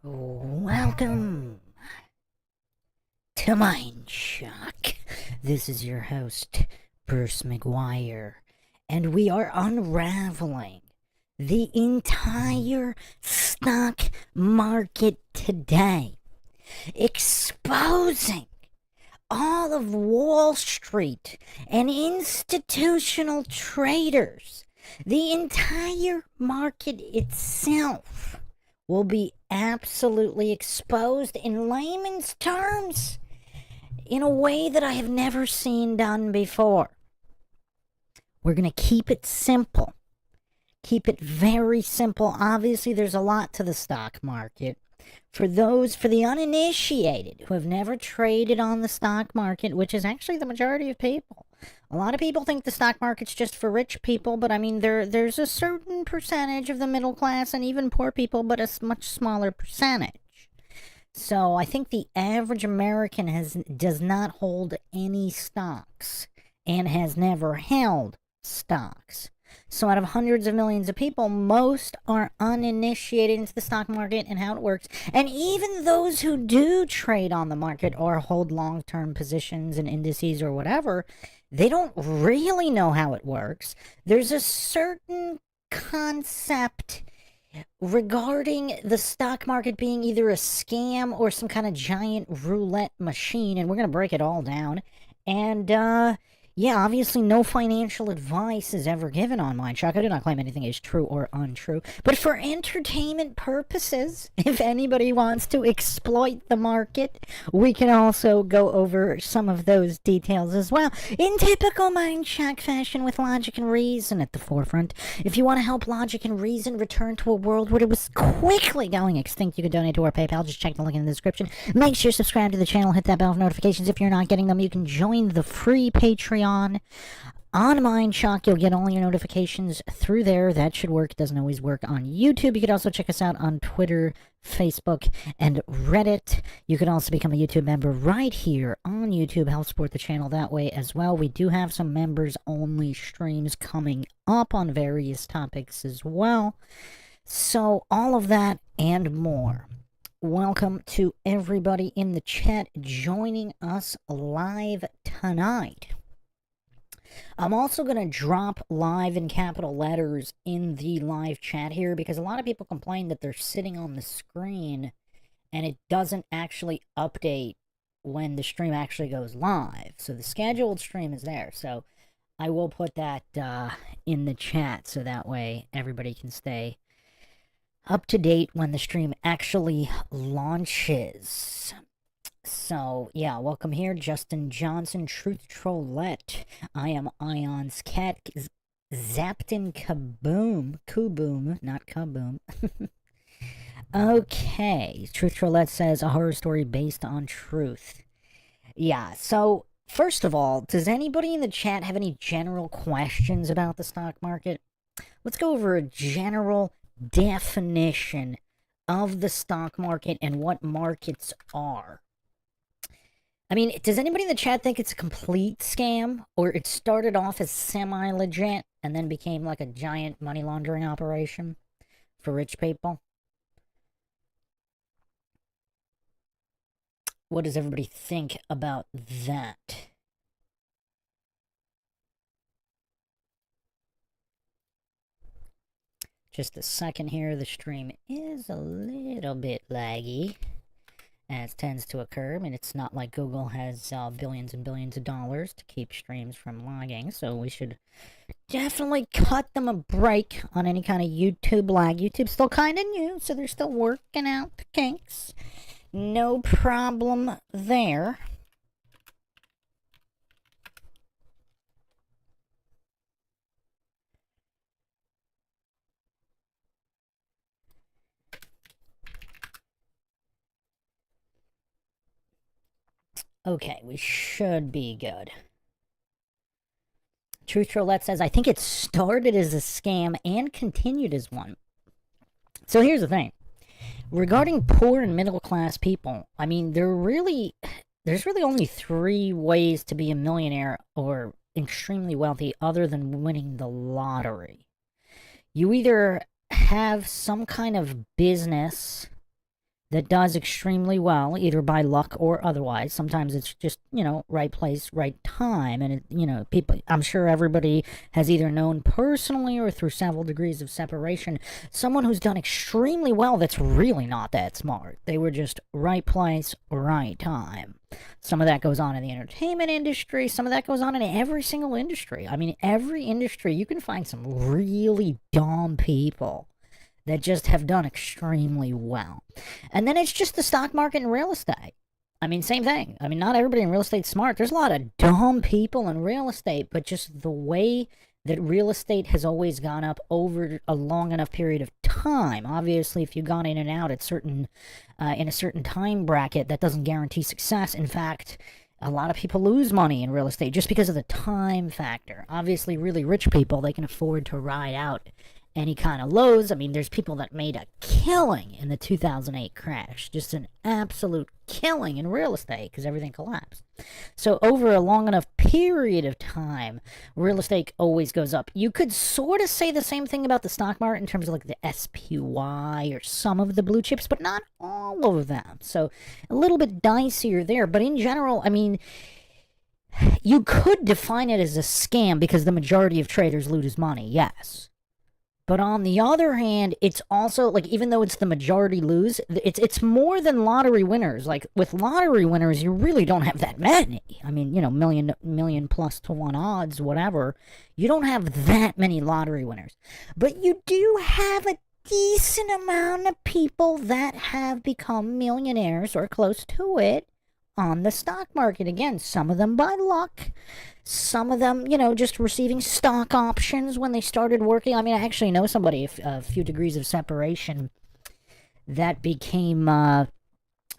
Welcome to MindShock. This is your host, Bruce McGuire, and we are unraveling the entire stock market today, exposing all of Wall Street and institutional traders. The entire market itself will be absolutely exposed in layman's terms in a way that I have never seen done before. We're going to keep it simple. Keep it very simple. Obviously, there's a lot to the stock market. For the uninitiated who have never traded on the stock market, which is actually the majority of people. A lot of people think the stock market's just for rich people, but I mean, there's a certain percentage of the middle class and even poor people, but a much smaller percentage. So I think the average American does not hold any stocks and has never held stocks. So out of hundreds of millions of people, most are uninitiated into the stock market and how it works. And even those who do trade on the market or hold long-term positions in indices or whatever, they don't really know how it works. There's a certain concept regarding the stock market being either a scam or some kind of giant roulette machine, and we're going to break it all down. And, yeah, obviously no financial advice is ever given on MindShock. I do not claim anything is true or untrue. But for entertainment purposes, if anybody wants to exploit the market, we can also go over some of those details as well. In typical MindShock fashion, with logic and reason at the forefront. If you want to help logic and reason return to a world where it was quickly going extinct, you can donate to our PayPal. Just check the link in the description. Make sure you subscribe to the channel. Hit that bell for notifications. If you're not getting them, you can join the free Patreon on MindShock. You'll get all your notifications through there. That should work. It doesn't always work on YouTube. You could also check us out on Twitter, Facebook, and Reddit. You can also become a YouTube member right here on YouTube. Help support the channel that way as well. We do have some members-only streams coming up on various topics as well. So all of that and more. Welcome to everybody in the chat joining us live tonight. I'm also going to drop live in capital letters in the live chat here because a lot of people complain that they're sitting on the screen and it doesn't actually update when the stream actually goes live. So the scheduled stream is there. So I will put that in the chat so that way everybody can stay up to date when the stream actually launches. So, yeah, welcome here, Justin Johnson, Truth Trollette. I am Ion's cat, Zapton Kaboom, not Kaboom. Okay, Truth Trollette says, a horror story based on truth. Yeah, so, first of all, does anybody in the chat have any general questions about the stock market? Let's go over a general definition of the stock market and what markets are. I mean, does anybody in the chat think it's a complete scam? Or it started off as semi-legit and then became like a giant money laundering operation for rich people? What does everybody think about that? Just a second here. The stream is a little bit laggy, as tends to occur. I mean, it's not like Google has billions and billions of dollars to keep streams from lagging, so we should definitely cut them a break on any kind of YouTube lag. YouTube's still kind of new, so they're still working out the kinks. No problem there. Okay, we should be good. Truth Trollette says, I think it started as a scam and continued as one. So here's the thing. Regarding poor and middle class people, I mean, there's really only three ways to be a millionaire or extremely wealthy other than winning the lottery. You either have some kind of business that does extremely well, either by luck or otherwise. Sometimes it's just, right place, right time. And, people, I'm sure everybody has either known personally or through several degrees of separation someone who's done extremely well that's really not that smart. They were just right place, right time. Some of that goes on in the entertainment industry, some of that goes on in every single industry. I mean, every industry, you can find some really dumb people that just have done extremely well. And then it's just the stock market and real estate. I mean, same thing. I mean, not everybody in real estate's smart. There's a lot of dumb people in real estate, but just the way that real estate has always gone up over a long enough period of time. Obviously, if you've gone in and out at in a certain time bracket, that doesn't guarantee success. In fact, a lot of people lose money in real estate just because of the time factor. Obviously, really rich people, they can afford to ride out any kind of lows. I mean, there's people that made a killing in the 2008 crash, just an absolute killing in real estate because everything collapsed. So over a long enough period of time, real estate always goes up. You could sort of say the same thing about the stock market in terms of like the SPY or some of the blue chips, but not all of them. So a little bit dicier there. But in general, I mean, you could define it as a scam because the majority of traders lose money, yes. But on the other hand, it's also like, even though it's the majority lose, it's more than lottery winners. Like with lottery winners, you really don't have that many. I mean, million plus to one odds, whatever. You don't have that many lottery winners, but you do have a decent amount of people that have become millionaires or close to it on the stock market. Again, some of them by luck. Some of them, just receiving stock options when they started working. I mean, I actually know somebody, a few degrees of separation, that that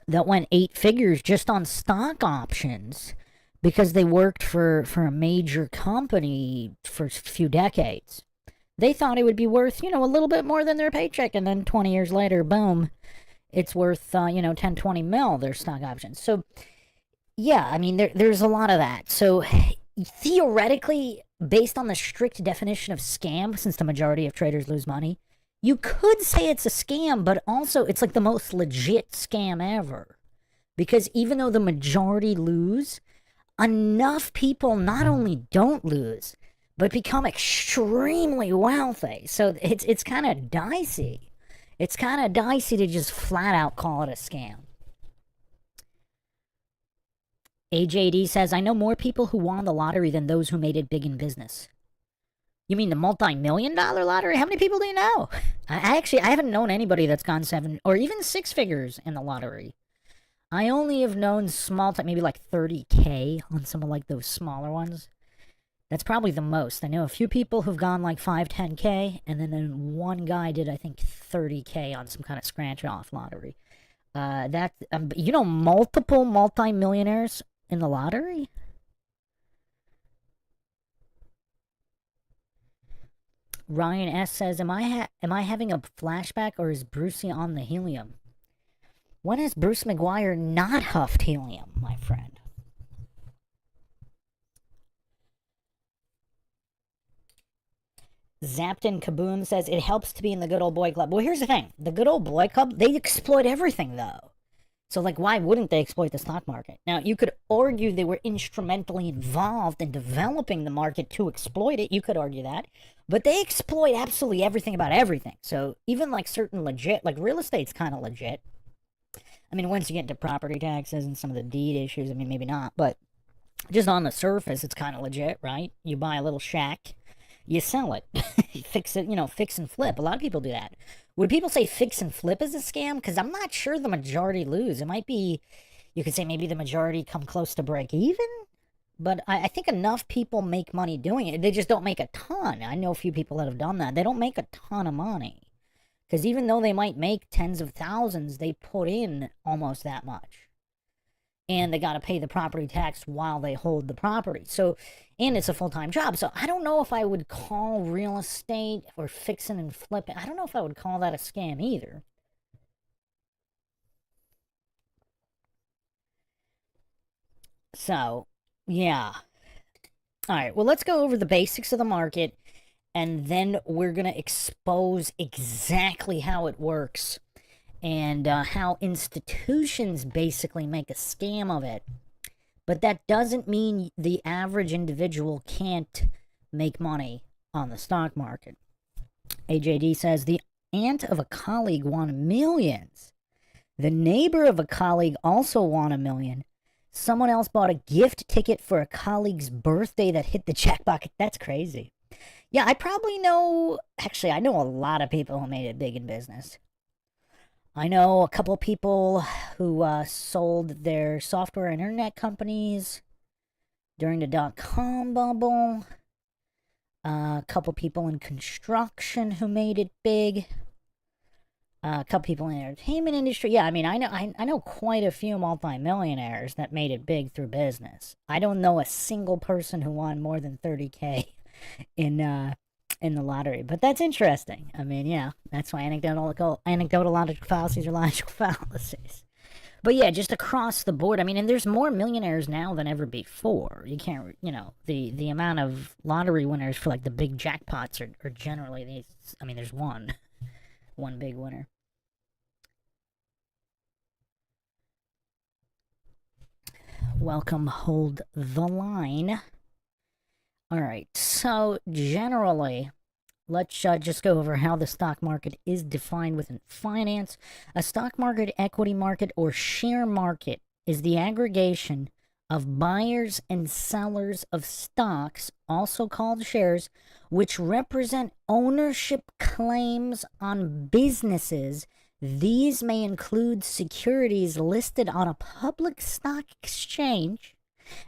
went 8 figures just on stock options because they worked for a major company for a few decades. They thought it would be worth, a little bit more than their paycheck. And then 20 years later, boom, it's worth, 10, 20 mil, their stock options. So, yeah, I mean, there's a lot of that. So theoretically, based on the strict definition of scam, since the majority of traders lose money, you could say it's a scam, but also it's like the most legit scam ever. Because even though the majority lose, enough people not only don't lose, but become extremely wealthy. So it's kind of dicey. It's kind of dicey to just flat out call it a scam. AJD says, I know more people who won the lottery than those who made it big in business. You mean the multi-million-dollar lottery? How many people do you know? I haven't known anybody that's gone 7 or even 6 figures in the lottery. I only have known small, maybe like 30K on some of like those smaller ones. That's probably the most. I know a few people who've gone like 5, 10K, and then one guy did, I think, 30K on some kind of scratch-off lottery. Multiple multi-millionaires in the lottery? Ryan S says, am I having a flashback, or is Brucey on the helium? When has Bruce McGuire not huffed helium, my friend? Zapton Kaboom says, it helps to be in the good old boy club. Well, here's the thing. The good old boy club, they exploit everything, though. So, like, why wouldn't they exploit the stock market? Now, you could argue they were instrumentally involved in developing the market to exploit it. You could argue that. But they exploit absolutely everything about everything. So, even, like, certain legit, like, real estate's kind of legit. I mean, once you get into property taxes and some of the deed issues, I mean, maybe not. But just on the surface, it's kind of legit, right? You buy a little shack, you sell it. You fix it, fix and flip. A lot of people do that. Would people say fix and flip is a scam? Because I'm not sure the majority lose. It might be, you could say maybe the majority come close to break even. But I think enough people make money doing it. They just don't make a ton. I know a few people that have done that. They don't make a ton of money. Because even though they might make tens of thousands, they put in almost that much. And they got to pay the property tax while they hold the property. So, and it's a full-time job. So I don't know if I would call real estate or fixing and flipping. I don't know if I would call that a scam either. So, yeah. All right, well, let's go over the basics of the market, and then we're going to expose exactly how it works and how institutions basically make a scam of it. But that doesn't mean the average individual can't make money on the stock market. AJD says the aunt of a colleague won millions. The neighbor of a colleague also won $1 million. Someone else bought a gift ticket for a colleague's birthday that hit the jackpot. That's crazy. Yeah, I probably know, actually, I know a lot of people who made it big in business. I know a couple people who sold their software and internet companies during the dot-com bubble. A couple people in construction who made it big. A couple people in the entertainment industry. Yeah, I mean, I know quite a few multimillionaires that made it big through business. I don't know a single person who won more than 30K in the lottery, but that's interesting. I mean, yeah, that's why anecdotal logical fallacies are logical fallacies. But yeah, just across the board. I mean, and there's more millionaires now than ever before. You can't, the amount of lottery winners for like the big jackpots are generally these. I mean, there's one big winner. Welcome, hold the line. All right, so generally, let's just go over how the stock market is defined within finance. A stock market, equity market, or share market is the aggregation of buyers and sellers of stocks, also called shares, which represent ownership claims on businesses. These may include securities listed on a public stock exchange,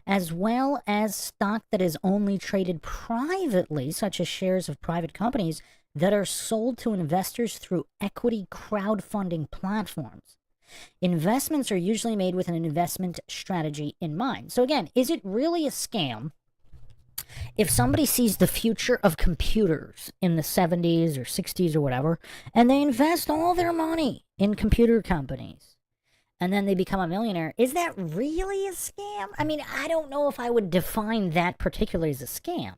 as well as stock that is only traded privately, such as shares of private companies that are sold to investors through equity crowdfunding platforms. Investments are usually made with an investment strategy in mind. So again, is it really a scam if somebody sees the future of computers in the 70s or 60s or whatever, and they invest all their money in computer companies, and then they become a millionaire? Is that really a scam? I mean, I don't know if I would define that particularly as a scam.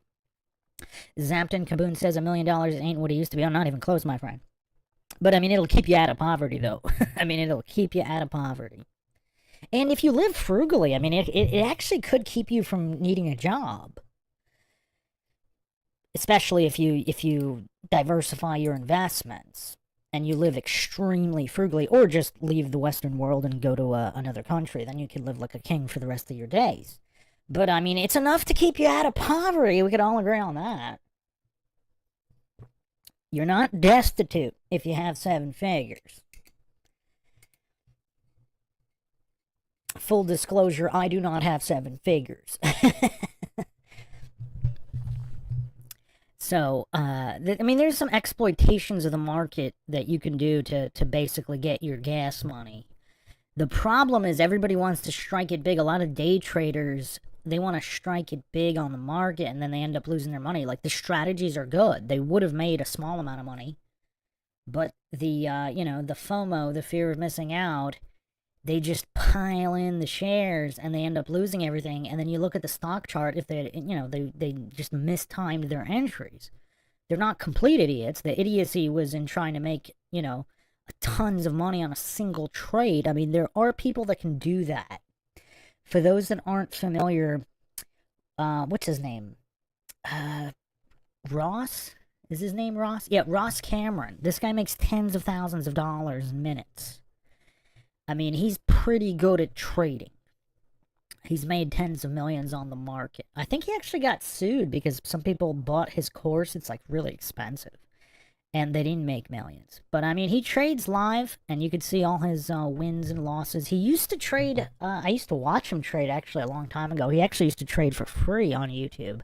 Zampton Kaboon says $1 million ain't what it used to be. I'm not even close, my friend. But I mean, it'll keep you out of poverty, though. I mean, it'll keep you out of poverty. And if you live frugally, I mean, it actually could keep you from needing a job. Especially if you diversify your investments and you live extremely frugally, or just leave the Western world and go to another country, then you can live like a king for the rest of your days. But I mean, it's enough to keep you out of poverty. We could all agree on that. You're not destitute if you have 7 figures. Full disclosure, I do not have 7 figures. So, I mean, there's some exploitations of the market that you can do to basically get your gas money. The problem is everybody wants to strike it big. A lot of day traders, they want to strike it big on the market, and then they end up losing their money. Like, the strategies are good. They would have made a small amount of money. But the FOMO, the fear of missing out, they just pile in the shares and they end up losing everything. And then you look at the stock chart, if they just mistimed their entries. They're not complete idiots. The idiocy was in trying to make, tons of money on a single trade. I mean, there are people that can do that. For those that aren't familiar, what's his name? Ross? Is his name Ross? Yeah, Ross Cameron. This guy makes tens of thousands of dollars in minutes. I mean, he's pretty good at trading. He's made tens of millions on the market. I think he actually got sued because some people bought his course. It's like really expensive. And they didn't make millions. But I mean, he trades live, and you could see all his wins and losses. He used to trade, I used to watch him trade actually a long time ago. He actually used to trade for free on YouTube.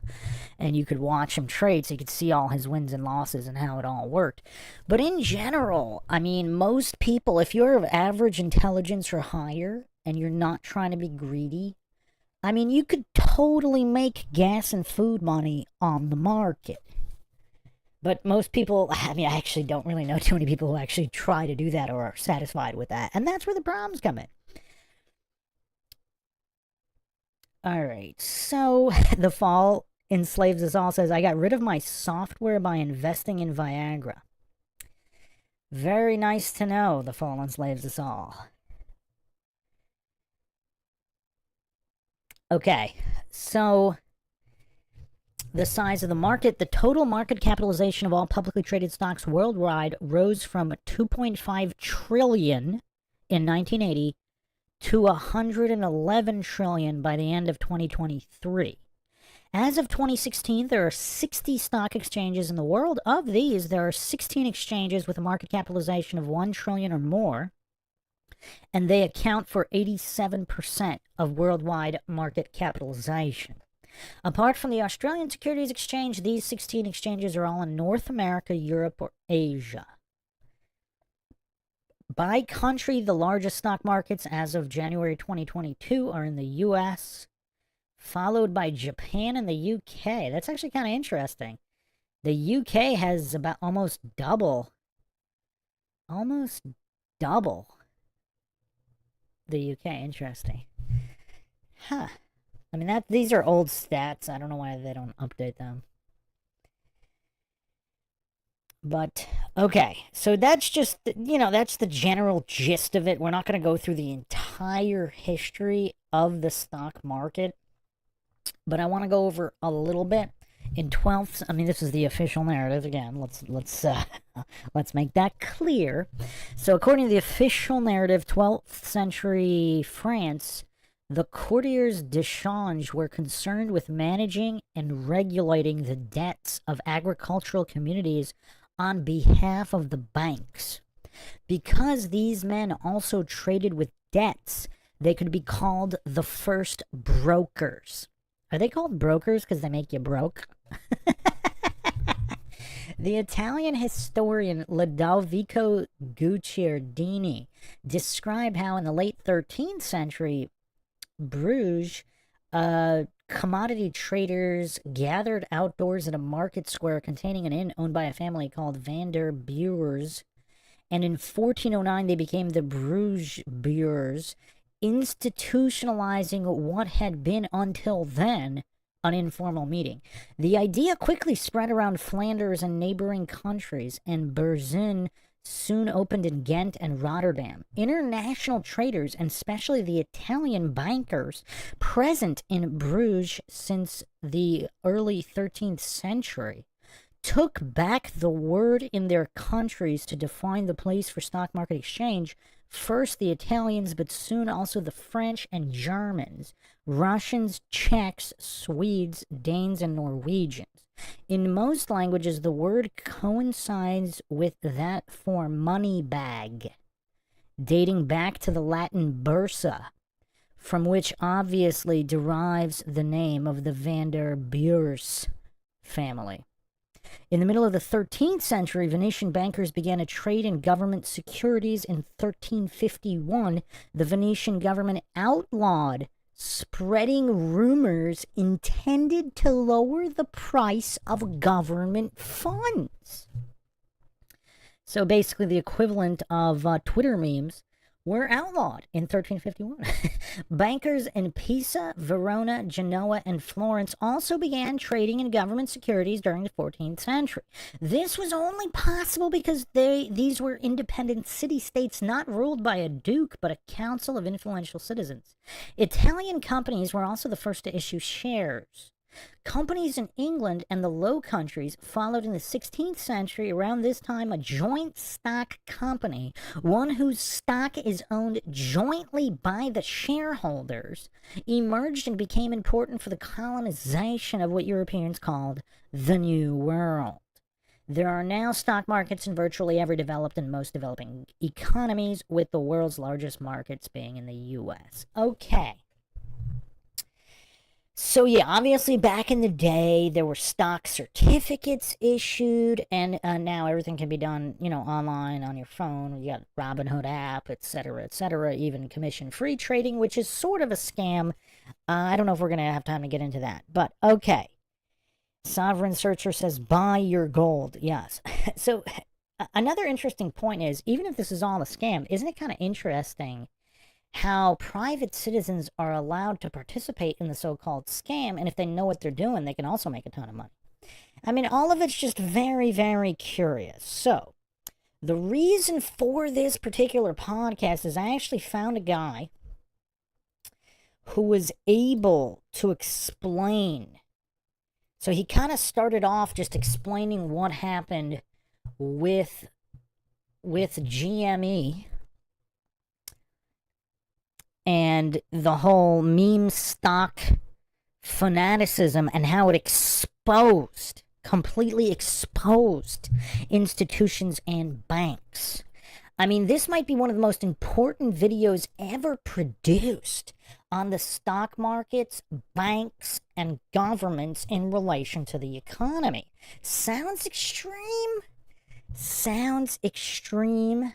And you could watch him trade so you could see all his wins and losses and how it all worked. But in general, I mean, most people, if you're of average intelligence or higher, and you're not trying to be greedy, I mean, you could totally make gas and food money on the market. But most people, I mean, I actually don't really know too many people who actually try to do that or are satisfied with that. And that's where the problems come in. All right, so the fall enslaves us all says, I got rid of my software by investing in Viagra. Very nice to know, the fallen slaves us all. Okay, so the size of the market, the total market capitalization of all publicly traded stocks worldwide rose from 2.5 trillion in 1980 to 111 trillion by the end of 2023. As of 2016, there are 60 stock exchanges in the world. Of these, there are 16 exchanges with a market capitalization of 1 trillion or more, and they account for 87% of worldwide market capitalization. Apart from the Australian Securities Exchange, these 16 exchanges are all in North America, Europe, or Asia. By country, the largest stock markets as of January 2022 are in the US, followed by Japan and the UK. That's actually kind of interesting. The UK has about almost double the UK. Interesting. Huh. I mean, these are old stats. I don't know why they don't update them. But, okay. So that's just, that's the general gist of it. We're not going to go through the entire history of the stock market. But I want to go over a little bit. In 12th, I mean, this is the official narrative. Again, let's make that clear. So according to the official narrative, 12th century France, the courtiers d'échange were concerned with managing and regulating the debts of agricultural communities on behalf of the banks. Because these men also traded with debts, they could be called the first brokers. Are they called brokers because they make you broke? The Italian historian Ludovico Guicciardini described how in the late 13th century, Bruges, commodity traders gathered outdoors at a market square containing an inn owned by a family called Van der Beurs, and in 1409 they became the Bruges Beurs, institutionalizing what had been until then an informal meeting. The idea quickly spread around Flanders and neighboring countries, and Berzin soon opened in Ghent and Rotterdam. International traders, and especially the Italian bankers present in Bruges since the early 13th century, took back the word in their countries to define the place for stock market exchange. First the Italians, but soon also the French and Germans, Russians, Czechs, Swedes, Danes, and Norwegians. In most languages, the word coincides with that for money bag, dating back to the Latin bursa, from which obviously derives the name of the Van der Beurs family. In the middle of the 13th century, Venetian bankers began to trade in government securities. In 1351, the Venetian government outlawed spreading rumors intended to lower the price of government funds. So basically the equivalent of Twitter memes were outlawed in 1351. Bankers in Pisa, Verona, Genoa, and Florence also began trading in government securities during the 14th century. This was only possible because these were independent city-states not ruled by a duke but a council of influential citizens. Italian companies were also the first to issue shares. Companies in England and the Low Countries followed in the 16th century. Around this time, a joint stock company, one whose stock is owned jointly by the shareholders, emerged and became important for the colonization of what Europeans called the New World. There are now stock markets in virtually every developed and most developing economies, with the world's largest markets being in the U.S. Okay. So yeah, obviously back in the day, there were stock certificates issued, and now everything can be done, online on your phone. You got Robinhood app, etc., even commission-free trading, which is sort of a scam. I don't know if we're going to have time to get into that, but okay. Sovereign Searcher says, buy your gold. Yes. So another interesting point is, even if this is all a scam, isn't it kind of interesting how private citizens are allowed to participate in the so-called scam, and if they know what they're doing, they can also make a ton of money? I mean, all of it's just very, very curious. So, The reason for this particular podcast is I actually found a guy who was able to explain. So he kind of started off just explaining what happened with GME and the whole meme stock fanaticism and how it completely exposed institutions and banks. I mean, this might be one of the most important videos ever produced on the stock markets, banks, and governments in relation to the economy. Sounds extreme? Sounds extreme.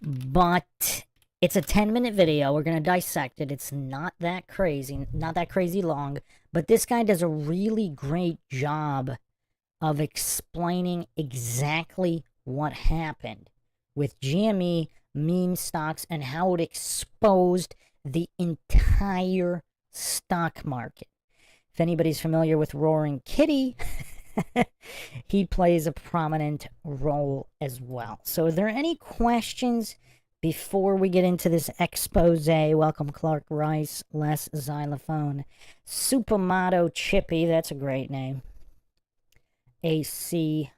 But it's a 10-minute video. We're going to dissect it. It's not that crazy long. But this guy does a really great job of explaining exactly what happened with GME, meme stocks, and how it exposed the entire stock market. If anybody's familiar with Roaring Kitty, he plays a prominent role as well. So are there any questions before we get into this expose? Welcome Clark Rice, Les Xylophone, Supermotto Chippy, that's a great name. AC.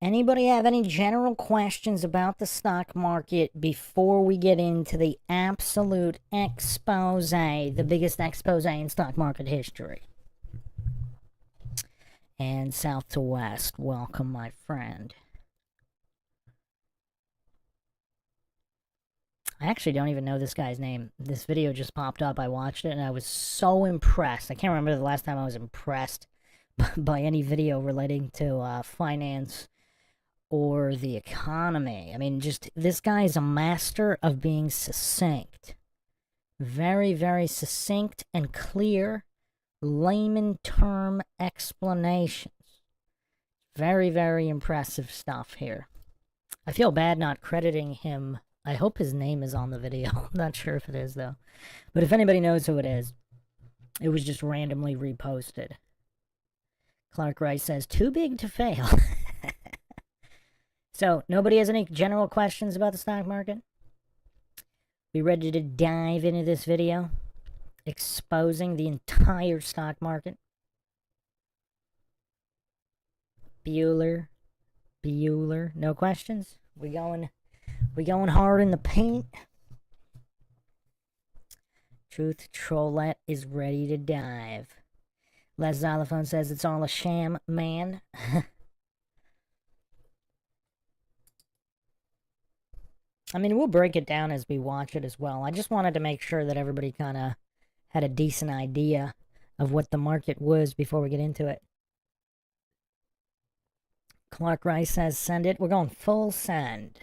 Anybody have any general questions about the stock market before we get into the absolute expose, the biggest expose in stock market history? And south to west, welcome my friend. I actually don't even know this guy's name. This video just popped up. I watched it and I was so impressed. I can't remember the last time I was impressed by any video relating to finance or the economy. I mean, just this guy is a master of being succinct. Very, very succinct and clear layman term explanations. Very, very impressive stuff here. I feel bad not crediting him. I hope his name is on the video. I'm not sure if it is, though. But if anybody knows who it is, it was just randomly reposted. Clark Rice says, too big to fail. So, nobody has any general questions about the stock market? We ready to dive into this video? Exposing the entire stock market? Bueller? No questions? We going hard in the paint? Truth Trollette is ready to dive. Les Xylophone says it's all a sham, man. I mean, we'll break it down as we watch it as well. I just wanted to make sure that everybody kind of had a decent idea of what the market was before we get into it. Clark Rice says, send it. We're going full send.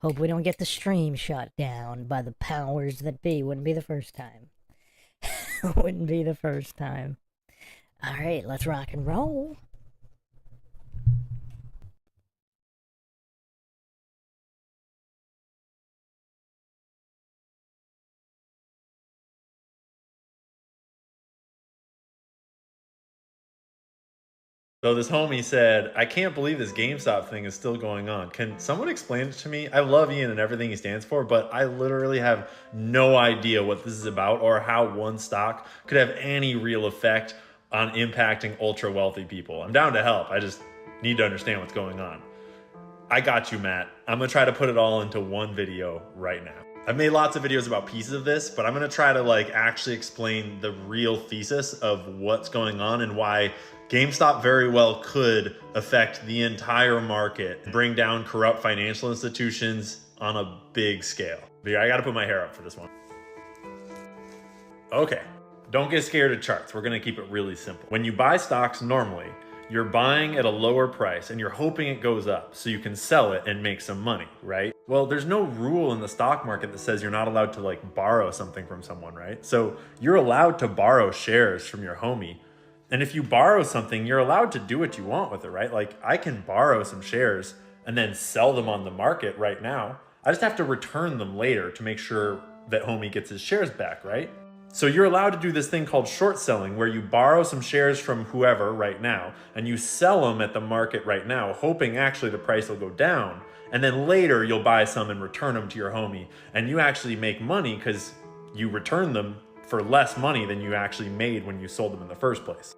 Hope we don't get the stream shut down by the powers that be. Wouldn't be the first time. Wouldn't be the first time. All right, let's rock and roll. So this homie said, I can't believe this GameStop thing is still going on. Can someone explain it to me? I love Ian and everything he stands for, but I literally have no idea what this is about or how one stock could have any real effect on impacting ultra wealthy people. I'm down to help. I just need to understand what's going on. I got you, Matt. I'm gonna try to put it all into one video right now. I've made lots of videos about pieces of this, but I'm gonna try to actually explain the real thesis of what's going on and why GameStop very well could affect the entire market, bring down corrupt financial institutions on a big scale. But yeah, I gotta put my hair up for this one. Okay, don't get scared of charts. We're gonna keep it really simple. When you buy stocks normally, you're buying at a lower price and you're hoping it goes up so you can sell it and make some money, right? Well, there's no rule in the stock market that says you're not allowed to borrow something from someone, right? So you're allowed to borrow shares from your homie. And if you borrow something, you're allowed to do what you want with it, right? I can borrow some shares and then sell them on the market right now. I just have to return them later to make sure that homie gets his shares back, right? So you're allowed to do this thing called short selling, where you borrow some shares from whoever right now, and you sell them at the market right now, hoping actually the price will go down. And then later you'll buy some and return them to your homie. And you actually make money because you return them for less money than you actually made when you sold them in the first place.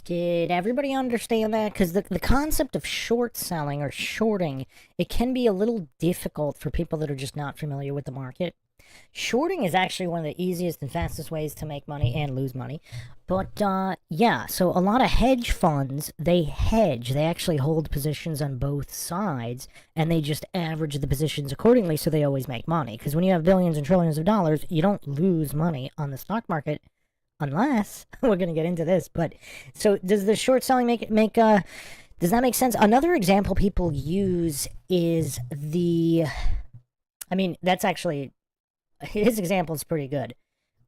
Did everybody understand that? Because the concept of short selling or shorting, it can be a little difficult for people that are just not familiar with the market. Shorting is actually one of the easiest and fastest ways to make money and lose money. But yeah, so a lot of hedge funds, they hedge. They actually hold positions on both sides, and they just average the positions accordingly so they always make money. Because when you have billions and trillions of dollars, you don't lose money on the stock market unless we're going to get into this. But so does the short selling does that make sense? Another example people use is that's actually, his example is pretty good.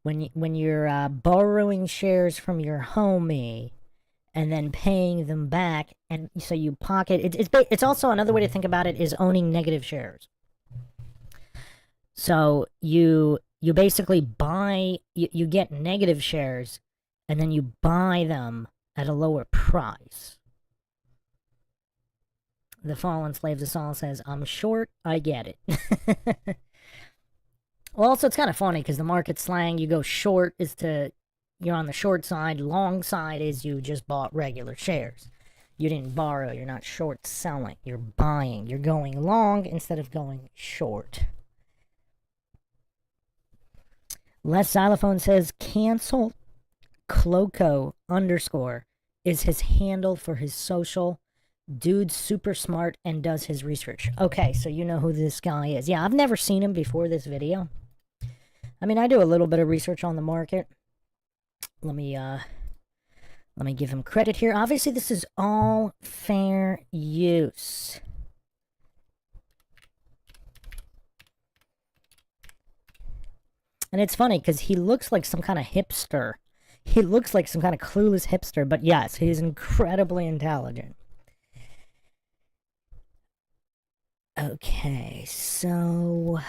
When you're borrowing shares from your homie and then paying them back, and so you pocket it's also another way to think about it is owning negative shares. So you basically buy, you get negative shares, and then you buy them at a lower price. The Fallen Slave to Saul says, I'm short, I get it. Well, also, it's kind of funny, because the market slang, you go short is you're on the short side, long side is you just bought regular shares. You didn't borrow, you're not short selling, you're buying. You're going long instead of going short. Les Xylophone says, cancel Cloco _ is his handle for his social. Dude's super smart and does his research. Okay, so you know who this guy is. Yeah, I've never seen him before this video. I mean, I do a little bit of research on the market. Let me give him credit here. Obviously, this is all fair use. And it's funny because he looks like some kind of hipster. He looks like some kind of clueless hipster, but yes, he's incredibly intelligent. Okay, so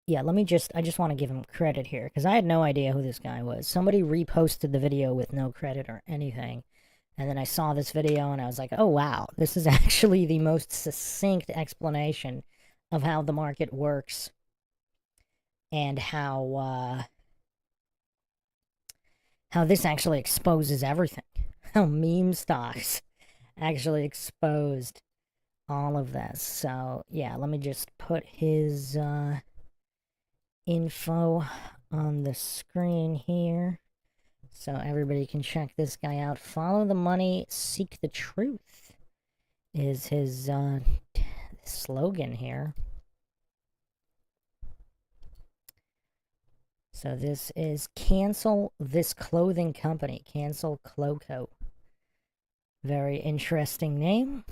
yeah, I just want to give him credit here, because I had no idea who this guy was. Somebody reposted the video with no credit or anything, and then I saw this video and I was like, oh wow, this is actually the most succinct explanation of how the market works, and how this actually exposes everything. How meme stocks actually exposed all of this. So yeah, let me just put his info on the screen here so everybody can check this guy out. Follow the money, seek the truth is his slogan here. So this is cancel this clothing company. Cancel Cloco. Very interesting name.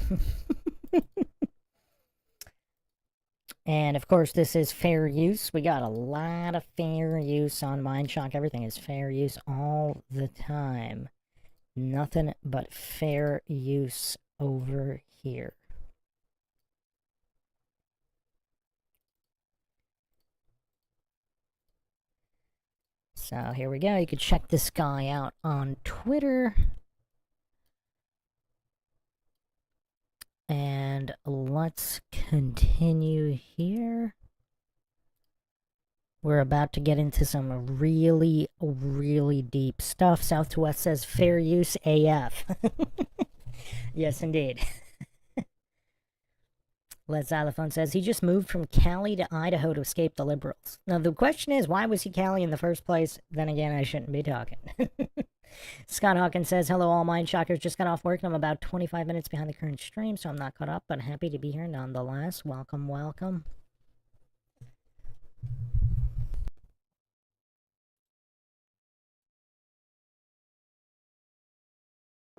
And of course, this is fair use. We got a lot of fair use on MindShock. Everything is fair use all the time. Nothing but fair use over here. So here we go. You can check this guy out on Twitter. And let's continue here. We're about to get into some really, really deep stuff. South to West says fair use AF. Yes, indeed. Les Xylophone says he just moved from Cali to Idaho to escape the liberals. Now, the question is, why was he Cali in the first place? Then again, I shouldn't be talking. Scott Hawkins says, hello, all MindShockers. Just got off work and I'm about 25 minutes behind the current stream, so I'm not caught up, but happy to be here nonetheless. Welcome, welcome.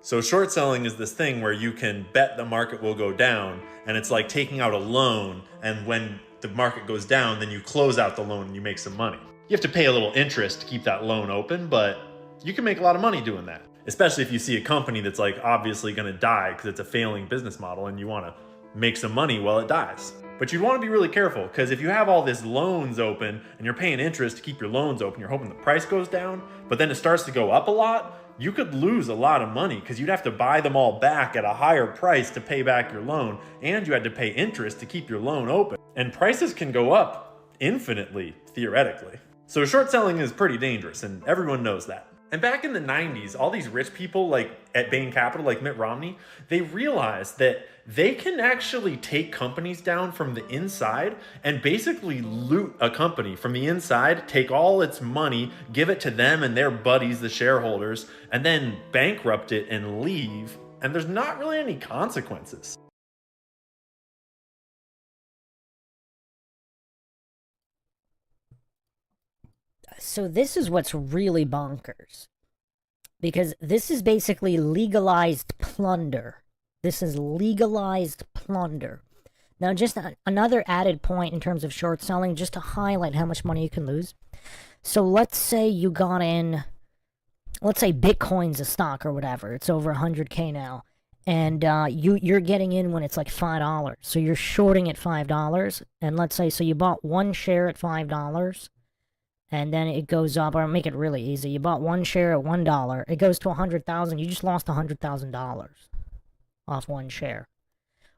So short selling is this thing where you can bet the market will go down, and it's like taking out a loan, and when the market goes down, then you close out the loan and you make some money. You have to pay a little interest to keep that loan open, but you can make a lot of money doing that. especially if you see a company that's like obviously going to die because it's a failing business model and you want to make some money while it dies. But you'd want to be really careful, because if you have all these loans open and you're paying interest to keep your loans open, you're hoping the price goes down, but then it starts to go up a lot, you could lose a lot of money because you'd have to buy them all back at a higher price to pay back your loan, and you had to pay interest to keep your loan open. And prices can go up infinitely, theoretically. So short selling is pretty dangerous, and everyone knows that. And back in the 90s, all these rich people like at Bain Capital, like Mitt Romney, they realized that they can actually take companies down from the inside and basically loot a company from the inside, take all its money, give it to them and their buddies, the shareholders, and then bankrupt it and leave. And there's not really any consequences. So this is what's really bonkers, because this is basically legalized plunder. This is legalized plunder. Now, just another added point in terms of short selling, just to highlight how much money you can lose. So let's say you got in, let's say Bitcoin's a stock or whatever. It's over 100K now. And you're getting in when it's like $5. So you're shorting at $5. And let's say, so you bought one share at $5. And then it goes up, or make it really easy. You bought one share at $1. It goes to 100,000. You just lost $100,000 off one share.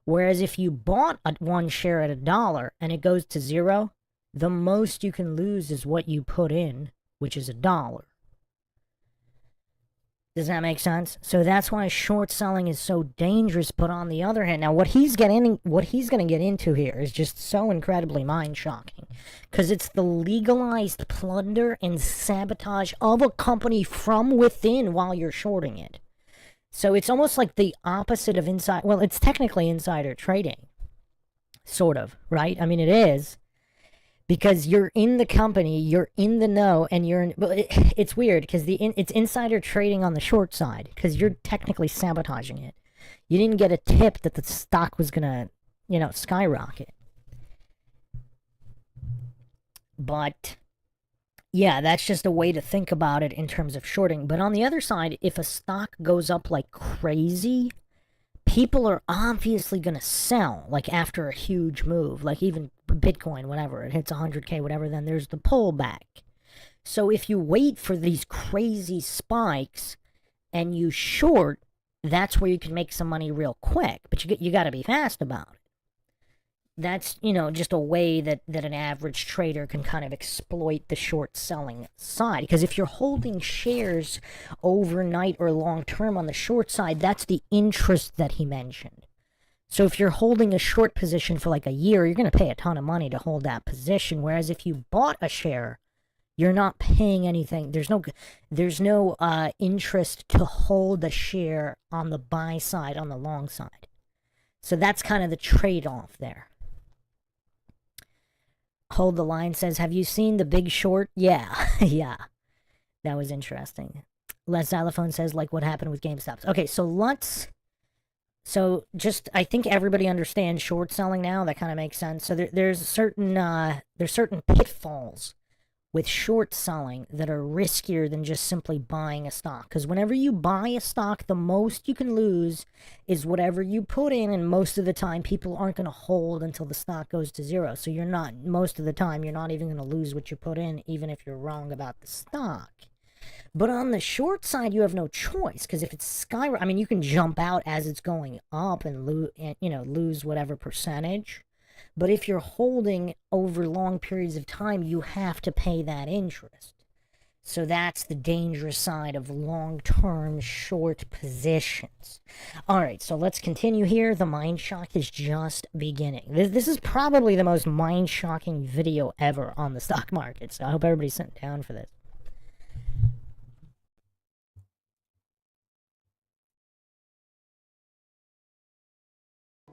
Whereas if you bought one share at $1 and it goes to 0, the most you can lose is what you put in, which is $1. Does that make sense? So that's why short selling is so dangerous. But on the other hand, now what he's going to get into here is just so incredibly mind-shocking, because it's the legalized plunder and sabotage of a company from within while you're shorting it. So it's almost like the opposite of well, it's technically insider trading, sort of, right? I mean, it is. Because you're in the company, you're in the know, and it's weird because it's insider trading on the short side, because you're technically sabotaging it. You didn't get a tip that the stock was gonna, skyrocket. But yeah, that's just a way to think about it in terms of shorting. But on the other side, if a stock goes up like crazy, people are obviously going to sell, like after a huge move, like even Bitcoin, whatever, it hits 100K, whatever, then there's the pullback. So if you wait for these crazy spikes and you short, that's where you can make some money real quick. But you got to be fast about it. That's, just a way that an average trader can kind of exploit the short selling side. Because if you're holding shares overnight or long term on the short side, that's the interest that he mentioned. So if you're holding a short position for like a year, you're going to pay a ton of money to hold that position. Whereas if you bought a share, you're not paying anything. There's no interest to hold the share on the buy side, on the long side. So that's kind of the trade-off there. Hold the Line says, have you seen The Big Short? Yeah, yeah. That was interesting. Les Xylophone says, like what happened with GameStop. Okay, I think everybody understands short selling now. That kind of makes sense. So there's certain pitfalls with short selling that are riskier than just simply buying a stock. Because whenever you buy a stock, the most you can lose is whatever you put in, and most of the time people aren't going to hold until the stock goes to 0. So most of the time, you're not even going to lose what you put in, even if you're wrong about the stock. But on the short side, you have no choice, because if it's you can jump out as it's going up and lose whatever percentage. But if you're holding over long periods of time, you have to pay that interest. So that's the dangerous side of long-term short positions. All right, so let's continue here. The mind shock is just beginning. This is probably the most mind-shocking video ever on the stock market. So I hope everybody's sitting down for this.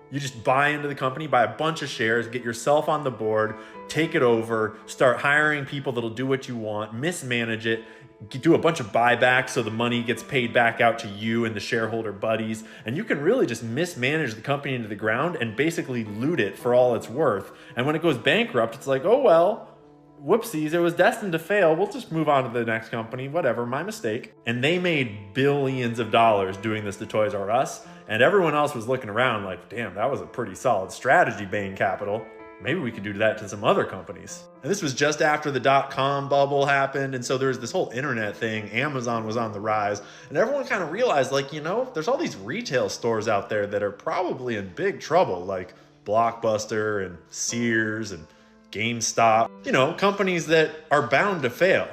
You just buy into the company, buy a bunch of shares, get yourself on the board, take it over, start hiring people that'll do what you want, mismanage it, do a bunch of buybacks so the money gets paid back out to you and the shareholder buddies. And you can really just mismanage the company into the ground and basically loot it for all it's worth. And when it goes bankrupt, it's like, oh, well, whoopsies, it was destined to fail. We'll just move on to the next company. Whatever, my mistake. And they made billions of dollars doing this to Toys R Us. And everyone else was looking around like, damn, that was a pretty solid strategy, Bain Capital. Maybe we could do that to some other companies. And this was just after the dot-com bubble happened. And so there was this whole internet thing. Amazon was on the rise. And everyone kind of realized, like, you know, there's all these retail stores out there that are probably in big trouble, like Blockbuster and Sears and GameStop, you know, companies that are bound to fail.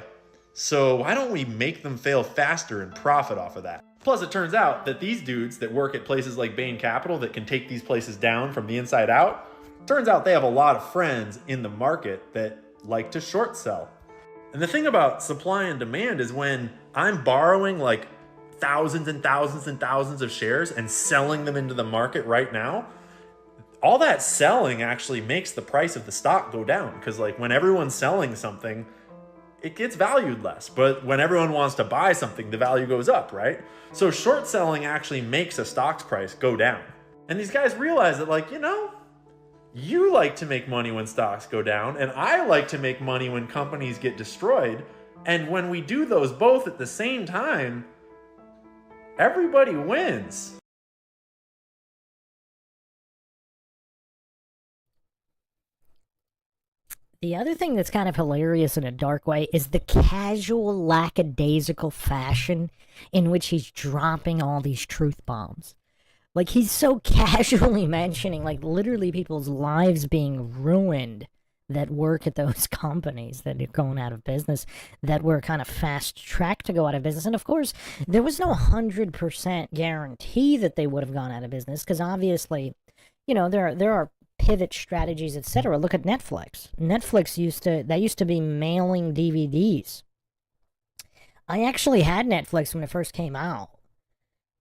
So why don't we make them fail faster and profit off of that? Plus, it turns out that these dudes that work at places like Bain Capital that can take these places down from the inside out, turns out they have a lot of friends in the market that like to short sell. And the thing about supply and demand is when I'm borrowing like thousands and thousands and thousands of shares and selling them into the market right now, all that selling actually makes the price of the stock go down, because like when everyone's selling something, it gets valued less. But when everyone wants to buy something, the value goes up, right? So short selling actually makes a stock's price go down. And these guys realize that, like, you know, you like to make money when stocks go down, and I like to make money when companies get destroyed. And when we do those both at the same time, everybody wins. The other thing that's kind of hilarious in a dark way is the casual, lackadaisical fashion in which he's dropping all these truth bombs. Like, he's so casually mentioning, like, literally people's lives being ruined that work at those companies that are going out of business, that were kind of fast-tracked to go out of business. And, of course, there was no 100% guarantee that they would have gone out of business, because obviously, you know, there are pivot strategies, etc. Look at Netflix. Netflix used to be mailing DVDs. I actually had Netflix when it first came out,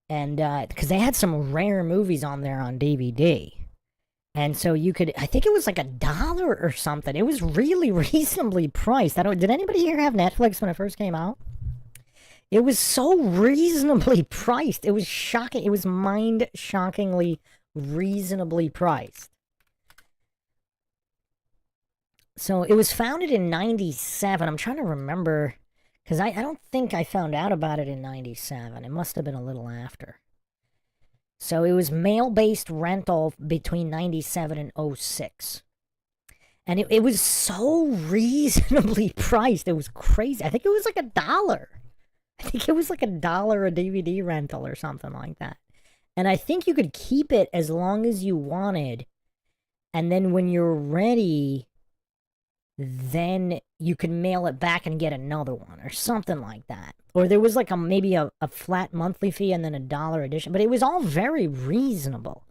and because they had some rare movies on there on DVD, and so you could, I think it was like $1 or something. It was really reasonably priced. Did anybody here have Netflix when it first came out? It was so reasonably priced. It was shocking. It was mind-shockingly reasonably priced. So it was founded in 97. I'm trying to remember, because I don't think I found out about it in 97. It must have been a little after. So it was mail-based rental between 97 and 06. And it was so reasonably priced. It was crazy. I think it was like $1. I think it was like $1 a DVD rental or something like that. And I think you could keep it as long as you wanted. And then when you're ready, then you could mail it back and get another one or something like that. Or there was like maybe a flat monthly fee and then $1 addition. But it was all very reasonable,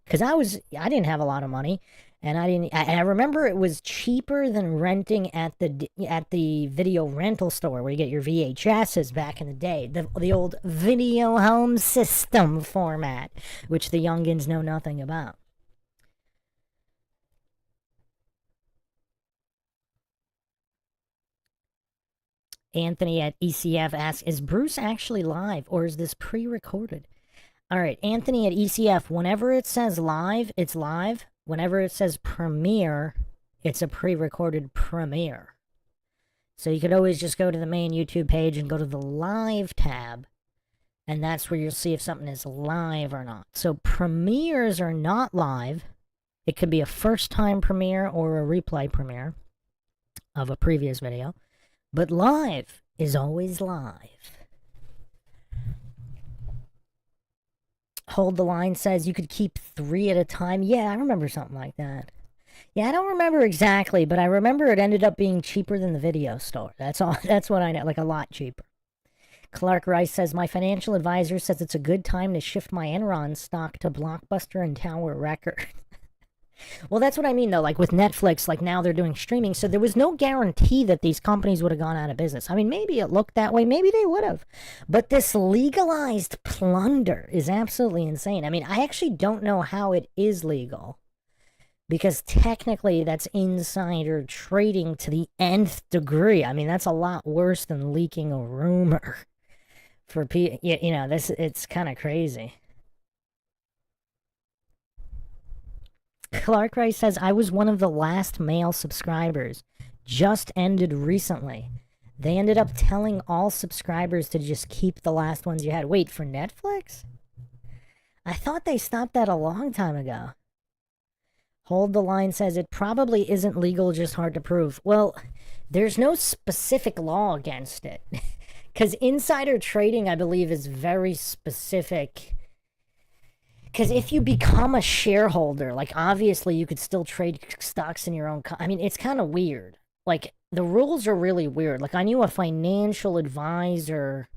because I didn't have a lot of money, and I remember it was cheaper than renting at the video rental store where you get your VHSs back in the day, the old video home system format, which the youngins know nothing about. Anthony at ECF asks, is Bruce actually live, or is this pre-recorded? All right, Anthony at ECF, whenever it says live, it's live. Whenever it says premiere, it's a pre-recorded premiere. So you could always just go to the main YouTube page and go to the live tab, and that's where you'll see if something is live or not. So premieres are not live. It could be a first-time premiere or a replay premiere of a previous video. But live is always live. Hold the Line says you could keep 3 at a time. Yeah, I remember something like that. Yeah, I don't remember exactly, but I remember it ended up being cheaper than the video store. That's all. That's what I know, like a lot cheaper. Clark Rice says, my financial advisor says it's a good time to shift my Enron stock to Blockbuster and Tower Record. Well, that's what I mean, though. Like with Netflix, like now they're doing streaming, so there was no guarantee that these companies would have gone out of business. I mean, maybe it looked that way. Maybe they would have. But this legalized plunder is absolutely insane. I mean, I actually don't know how it is legal, because technically that's insider trading to the nth degree. I mean, that's a lot worse than leaking a rumor. For people, you know, it's kind of crazy. Clark Rice says, I was one of the last male subscribers. just ended recently. They ended up telling all subscribers to just keep the last ones you had. Wait, for Netflix? I thought they stopped that a long time ago. Hold the Line says it probably isn't legal, just hard to prove. Well, there's no specific law against it. Because insider trading, I believe, is very specific. Because if you become a shareholder, like, obviously you could still trade stocks in your own... I mean, it's kind of weird. Like, the rules are really weird. Like, I knew a financial advisor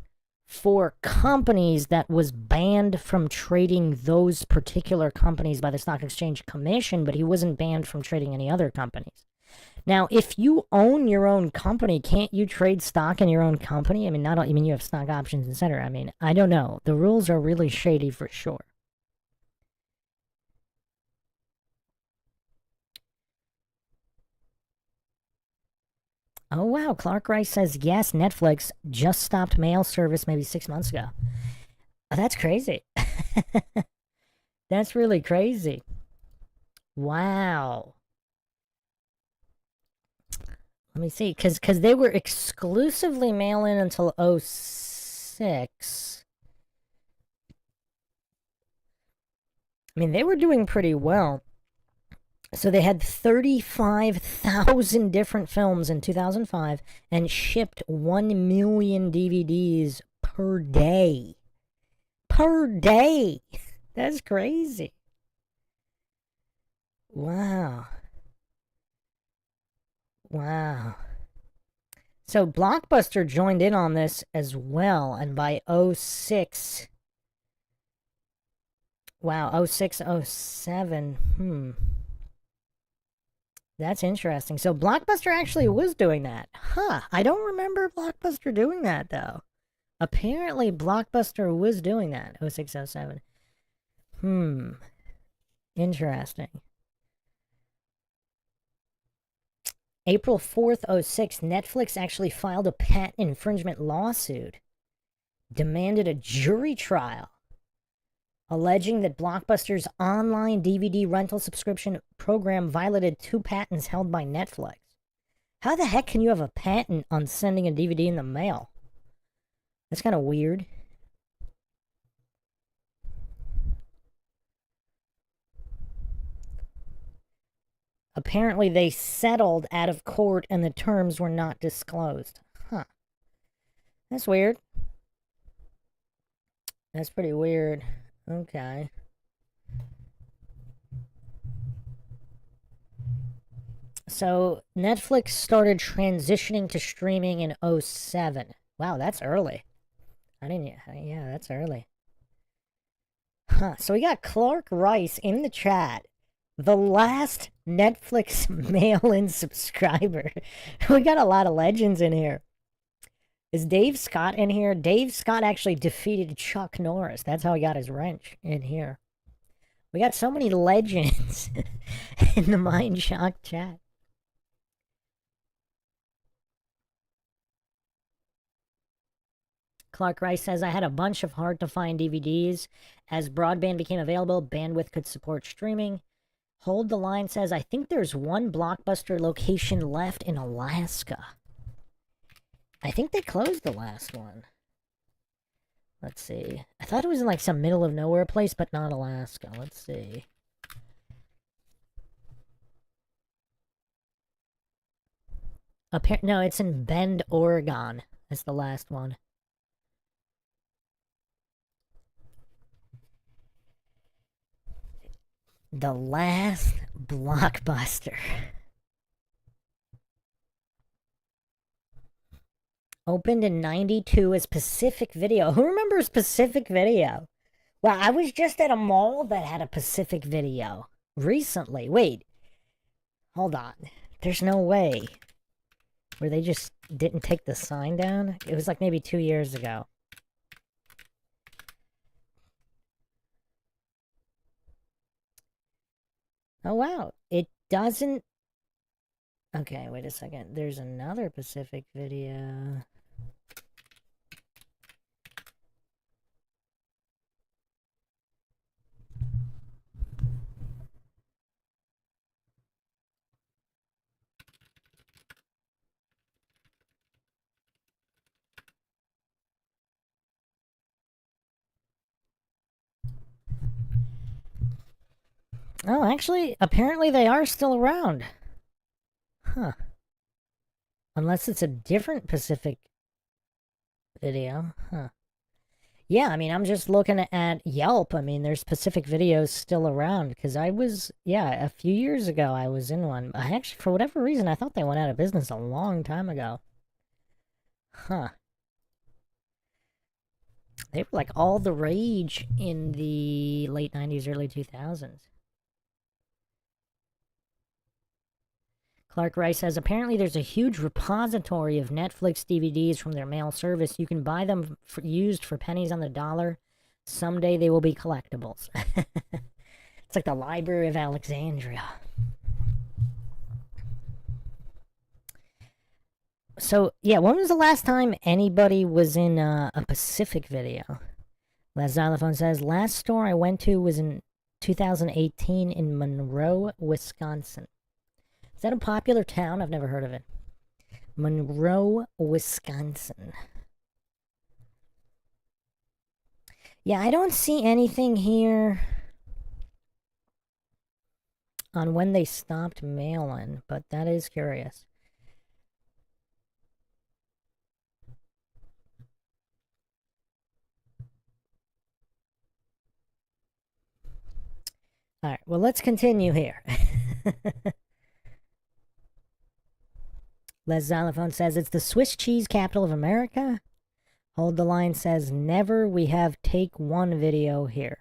for companies that was banned from trading those particular companies by the Stock Exchange Commission, but he wasn't banned from trading any other companies. Now, if you own your own company, can't you trade stock in your own company? I mean, I mean, you have stock options, etc. I mean, I don't know. The rules are really shady for sure. Oh, wow. Clark Rice says, yes, Netflix just stopped mail service maybe 6 months ago. Oh, that's crazy. That's really crazy. Wow. Let me see. Because they were exclusively mail-in until 06. I mean, they were doing pretty well. So they had 35,000 different films in 2005 and shipped 1 million DVDs per day. Per day! That's crazy. Wow. Wow. So Blockbuster joined in on this as well, and by 06... Wow, 06, 07, That's interesting. So Blockbuster actually was doing that. Huh. I don't remember Blockbuster doing that, though. Apparently, Blockbuster was doing that. 06, 07. Interesting. April 4th, 06, Netflix actually filed a patent infringement lawsuit. Demanded a jury trial. Alleging that Blockbuster's online DVD rental subscription program violated 2 patents held by Netflix. How the heck can you have a patent on sending a DVD in the mail? That's kind of weird. Apparently, they settled out of court and the terms were not disclosed. Huh. That's weird. That's pretty weird. Okay. So, Netflix started transitioning to streaming in 07. Wow, that's early. I didn't... Yeah, that's early. Huh. So we got Clark Rice in the chat. The last Netflix mail-in subscriber. We got a lot of legends in here. Is Dave Scott in here? Dave Scott actually defeated Chuck Norris. That's how he got his wrench in here. We got so many legends in the MINDSHOCK chat. Clark Rice says, I had a bunch of hard-to-find DVDs. As broadband became available, bandwidth could support streaming. Hold the Line says, I think there's one Blockbuster location left in Alaska. I think they closed the last one. Let's see. I thought it was in like some middle of nowhere place, but not Alaska. Let's see. No, it's in Bend, Oregon. That's the last one. The last Blockbuster. Opened in 92 as Pacific Video. Who remembers Pacific Video? Well, I was just at a mall that had a Pacific Video recently. Wait. Hold on. There's no way. Where they just didn't take the sign down? It was like maybe 2 years ago. Oh, wow. It doesn't... Okay, wait a second. There's another Pacific Video. Oh, actually, apparently they are still around. Huh. Unless it's a different Pacific video. Huh. Yeah, I mean, I'm just looking at Yelp. I mean, there's Pacific videos still around because I was, yeah, a few years ago I was in one. I actually, for whatever reason, I thought they went out of business a long time ago. Huh. They were like all the rage in the late 90s, early 2000s. Clark Rice says, apparently there's a huge repository of Netflix DVDs from their mail service. You can buy them used for pennies on the dollar. Someday they will be collectibles. It's like the Library of Alexandria. So, yeah, when was the last time anybody was in a Pacific video? Les Xylophone says, last store I went to was in 2018 in Monroe, Wisconsin. Is that a popular town? I've never heard of it. Monroe, Wisconsin. Yeah, I don't see anything here on when they stopped mail-in, but that is curious. Alright, well, let's continue here. Les Xylophone says, it's the Swiss cheese capital of America. Hold the Line says, never. We have Take One video here.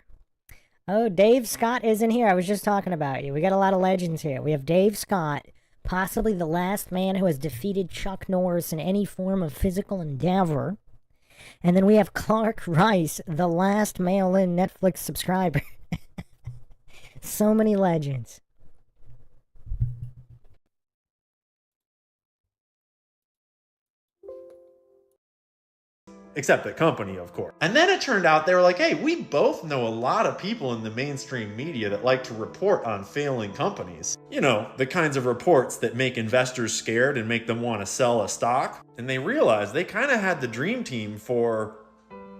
Oh, Dave Scott isn't here. I was just talking about you. We got a lot of legends here. We have Dave Scott, possibly the last man who has defeated Chuck Norris in any form of physical endeavor. And then we have Clark Rice, the last mail-in Netflix subscriber. So many legends. Except the company, of course. And then it turned out they were like, hey, we both know a lot of people in the mainstream media that like to report on failing companies. You know, the kinds of reports that make investors scared and make them want to sell a stock. And they realized they kind of had the dream team for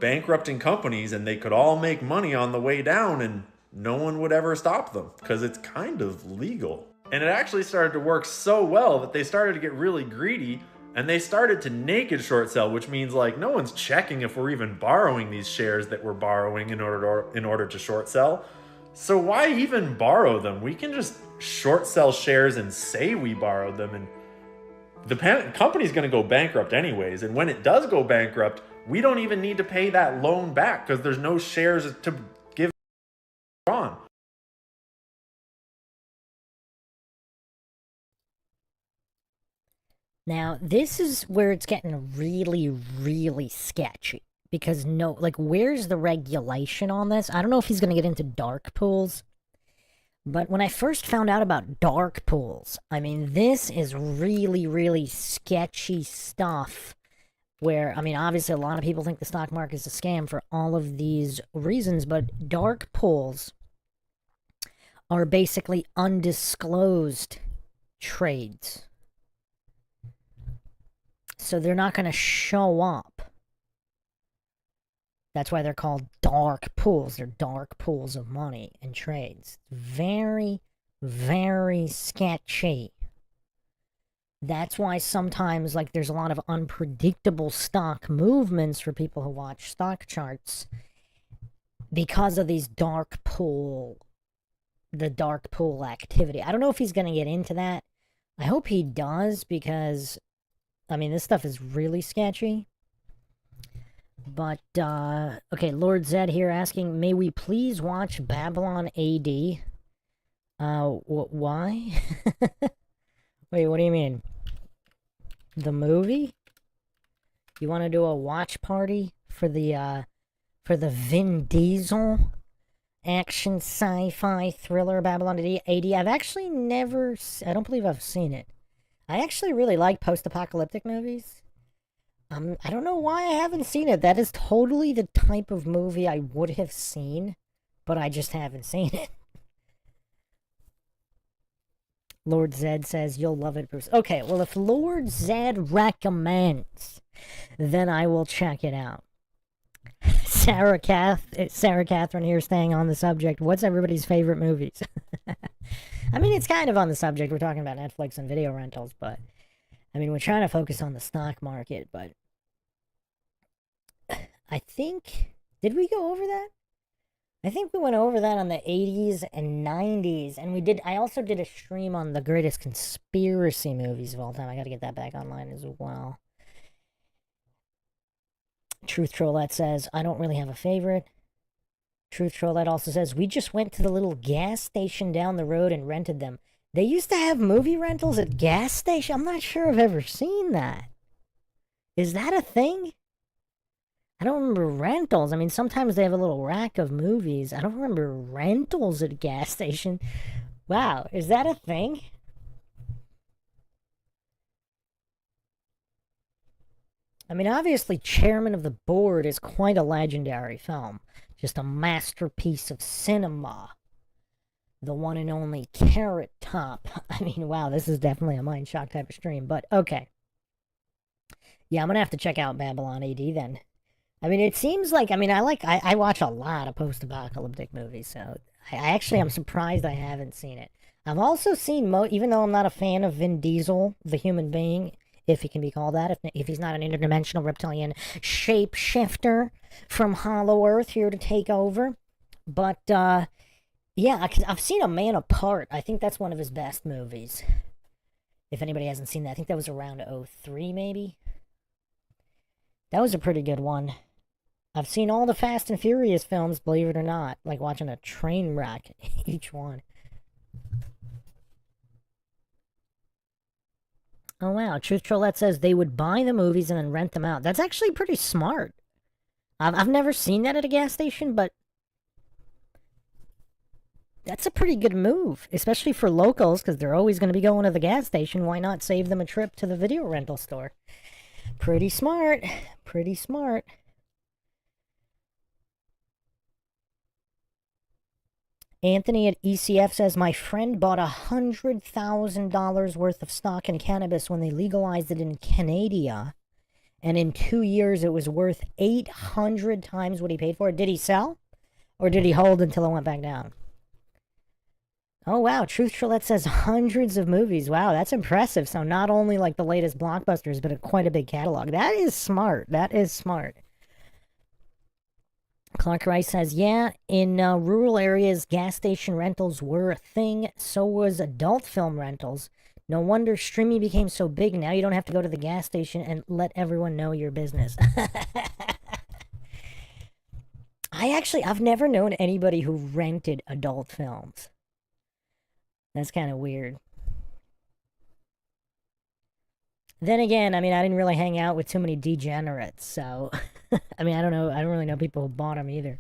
bankrupting companies, and they could all make money on the way down and no one would ever stop them because it's kind of legal. And it actually started to work so well that they started to get really greedy. And they started to naked short sell, which means like no one's checking if we're even borrowing these shares that we're borrowing in order to short sell. So why even borrow them? We can just short sell shares and say we borrowed them, and the company's going to go bankrupt anyways. And when it does go bankrupt, we don't even need to pay that loan back because there's no shares to give on. Now, this is where it's getting really, really sketchy. Because where's the regulation on this? I don't know if he's going to get into dark pools. But when I first found out about dark pools, I mean, this is really, really sketchy stuff. Where, I mean, obviously a lot of people think the stock market is a scam for all of these reasons. But dark pools are basically undisclosed trades. So they're not going to show up. That's why they're called dark pools. They're dark pools of money and trades. Very, very sketchy. That's why sometimes, like, there's a lot of unpredictable stock movements for people who watch stock charts because of these the dark pool activity. I don't know if he's going to get into that. I hope he does because, I mean, this stuff is really sketchy. But, okay, Lord Zed here asking, may we please watch Babylon AD? Why? Wait, what do you mean? The movie? You want to do a watch party for the Vin Diesel action sci-fi thriller Babylon AD? I've actually never, I don't believe I've seen it. I actually really like post-apocalyptic movies. I don't know why I haven't seen it. That is totally the type of movie I would have seen, but I just haven't seen it. Lord Zed says, you'll love it, Bruce. Okay, well, if Lord Zed recommends, then I will check it out. Sarah Catherine here staying on the subject. What's everybody's favorite movies? I mean, it's kind of on the subject. We're talking about Netflix and video rentals, but I mean, we're trying to focus on the stock market, but I think, did we go over that? I think we went over that on the 80s and 90s, and I also did a stream on the greatest conspiracy movies of all time. I gotta get that back online as well. Truth Trollette says, I don't really have a favorite. Truth Trollette also says, we just went to the little gas station down the road and rented them. They used to have movie rentals at gas stations? I'm not sure I've ever seen that. Is that a thing? I don't remember rentals. I mean, sometimes they have a little rack of movies. I don't remember rentals at a gas station. Wow, is that a thing? I mean, obviously, Chairman of the Board is quite a legendary film. Just a masterpiece of cinema. The one and only Carrot Top. I mean, wow, this is definitely a MindShock type of stream, but okay. Yeah, I'm gonna have to check out Babylon AD then. I mean, it seems like, I mean, I watch a lot of post-apocalyptic movies, so I'm surprised I haven't seen it. I've also seen, even though I'm not a fan of Vin Diesel, the human being, if he can be called that, if he's not an interdimensional reptilian shapeshifter from Hollow Earth here to take over. But, yeah, I've seen A Man Apart. I think that's one of his best movies. If anybody hasn't seen that, I think that was around 03, maybe? That was a pretty good one. I've seen all the Fast and Furious films, believe it or not. Like watching a train wreck, each one. Oh wow, Truth Trollette says they would buy the movies and then rent them out. That's actually pretty smart. I've never seen that at a gas station, but that's a pretty good move, especially for locals, because they're always going to be going to the gas station. Why not save them a trip to the video rental store? Pretty smart. Pretty smart. Anthony at ECF says, my friend bought $100,000 worth of stock in cannabis when they legalized it in Canada. And in 2 years, it was worth 800 times what he paid for it. Did he sell? Or did he hold until it went back down? Oh, wow. Truth Trollette says hundreds of movies. Wow, that's impressive. So not only like the latest blockbusters, but quite a big catalog. That is smart. That is smart. Clark Rice says, yeah, in rural areas, gas station rentals were a thing. So was adult film rentals. No wonder streaming became so big. Now you don't have to go to the gas station and let everyone know your business. I've never known anybody who rented adult films. That's kind of weird. Then again, I mean, I didn't really hang out with too many degenerates, so... I mean, I don't know. I don't really know people who bought them either.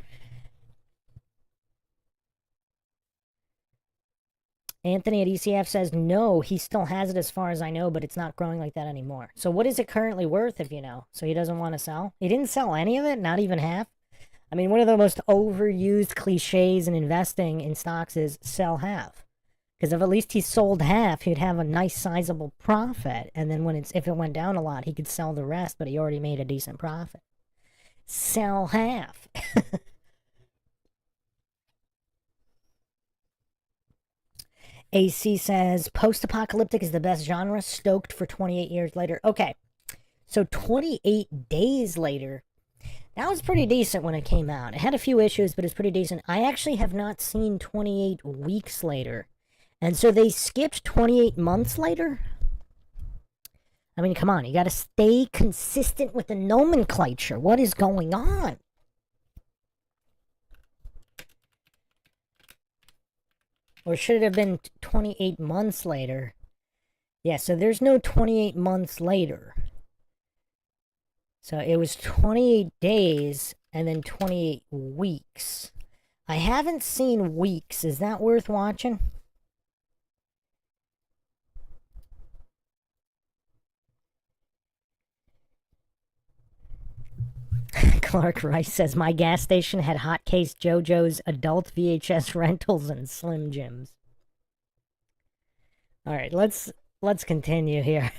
Anthony at ECF says, no, he still has it as far as I know, but it's not growing like that anymore. So what is it currently worth, if you know? So he doesn't want to sell? He didn't sell any of it? Not even half? I mean, one of the most overused cliches in investing in stocks is sell half. Because if at least he sold half, he'd have a nice sizable profit. And then if it went down a lot, he could sell the rest, but he already made a decent profit. Sell half. AC says, post-apocalyptic is the best genre, stoked for 28 years later. Okay, so 28 days later, that was pretty decent when it came out. It had a few issues, but it's pretty decent. I actually have not seen 28 weeks later. And so they skipped 28 months later? I mean, come on, you gotta stay consistent with the nomenclature. What is going on? Or should it have been 28 months later? Yeah, so there's no 28 months later. So it was 28 days and then 28 weeks. I haven't seen weeks. Is that worth watching? Clark Rice says, my gas station had Hotcase JoJo's adult VHS rentals and Slim Jims. All right, let's continue here.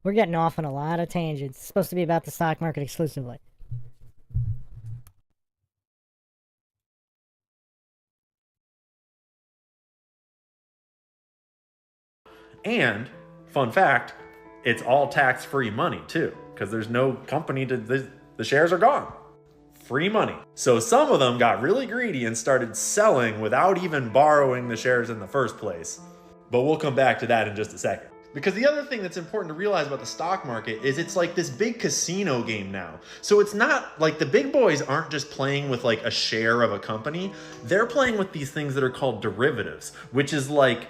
We're getting off on a lot of tangents. It's supposed to be about the stock market exclusively. And fun fact, it's all tax-free money too, because there's no company the shares are gone. Free money. So some of them got really greedy and started selling without even borrowing the shares in the first place. But we'll come back to that in just a second. Because the other thing that's important to realize about the stock market is it's like this big casino game now. So it's not like the big boys aren't just playing with like a share of a company. They're playing with these things that are called derivatives, which is like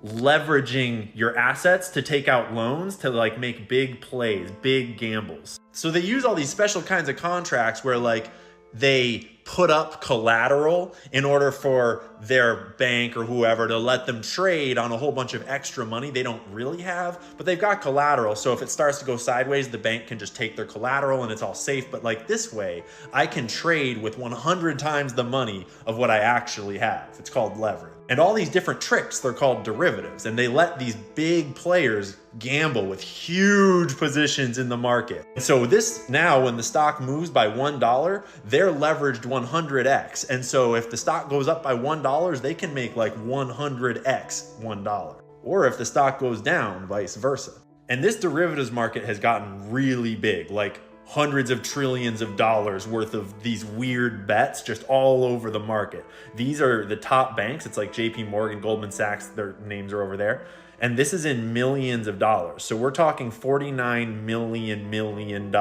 leveraging your assets to take out loans to like make big plays, big gambles. So they use all these special kinds of contracts where like they put up collateral in order for their bank or whoever to let them trade on a whole bunch of extra money they don't really have, but they've got collateral. So if it starts to go sideways, the bank can just take their collateral and it's all safe. But like this way, I can trade with 100 times the money of what I actually have. It's called leverage. And all these different tricks, they're called derivatives. And they let these big players gamble with huge positions in the market. And so this now, when the stock moves by $1, they're leveraged 100x. And so if the stock goes up by $1, they can make like 100x $1. Or if the stock goes down, vice versa. And this derivatives market has gotten really big, like hundreds of trillions of dollars worth of these weird bets just all over the market. These are the top banks. It's like JP Morgan, Goldman Sachs, their names are over there. And this is in millions of dollars. So we're talking $49 million.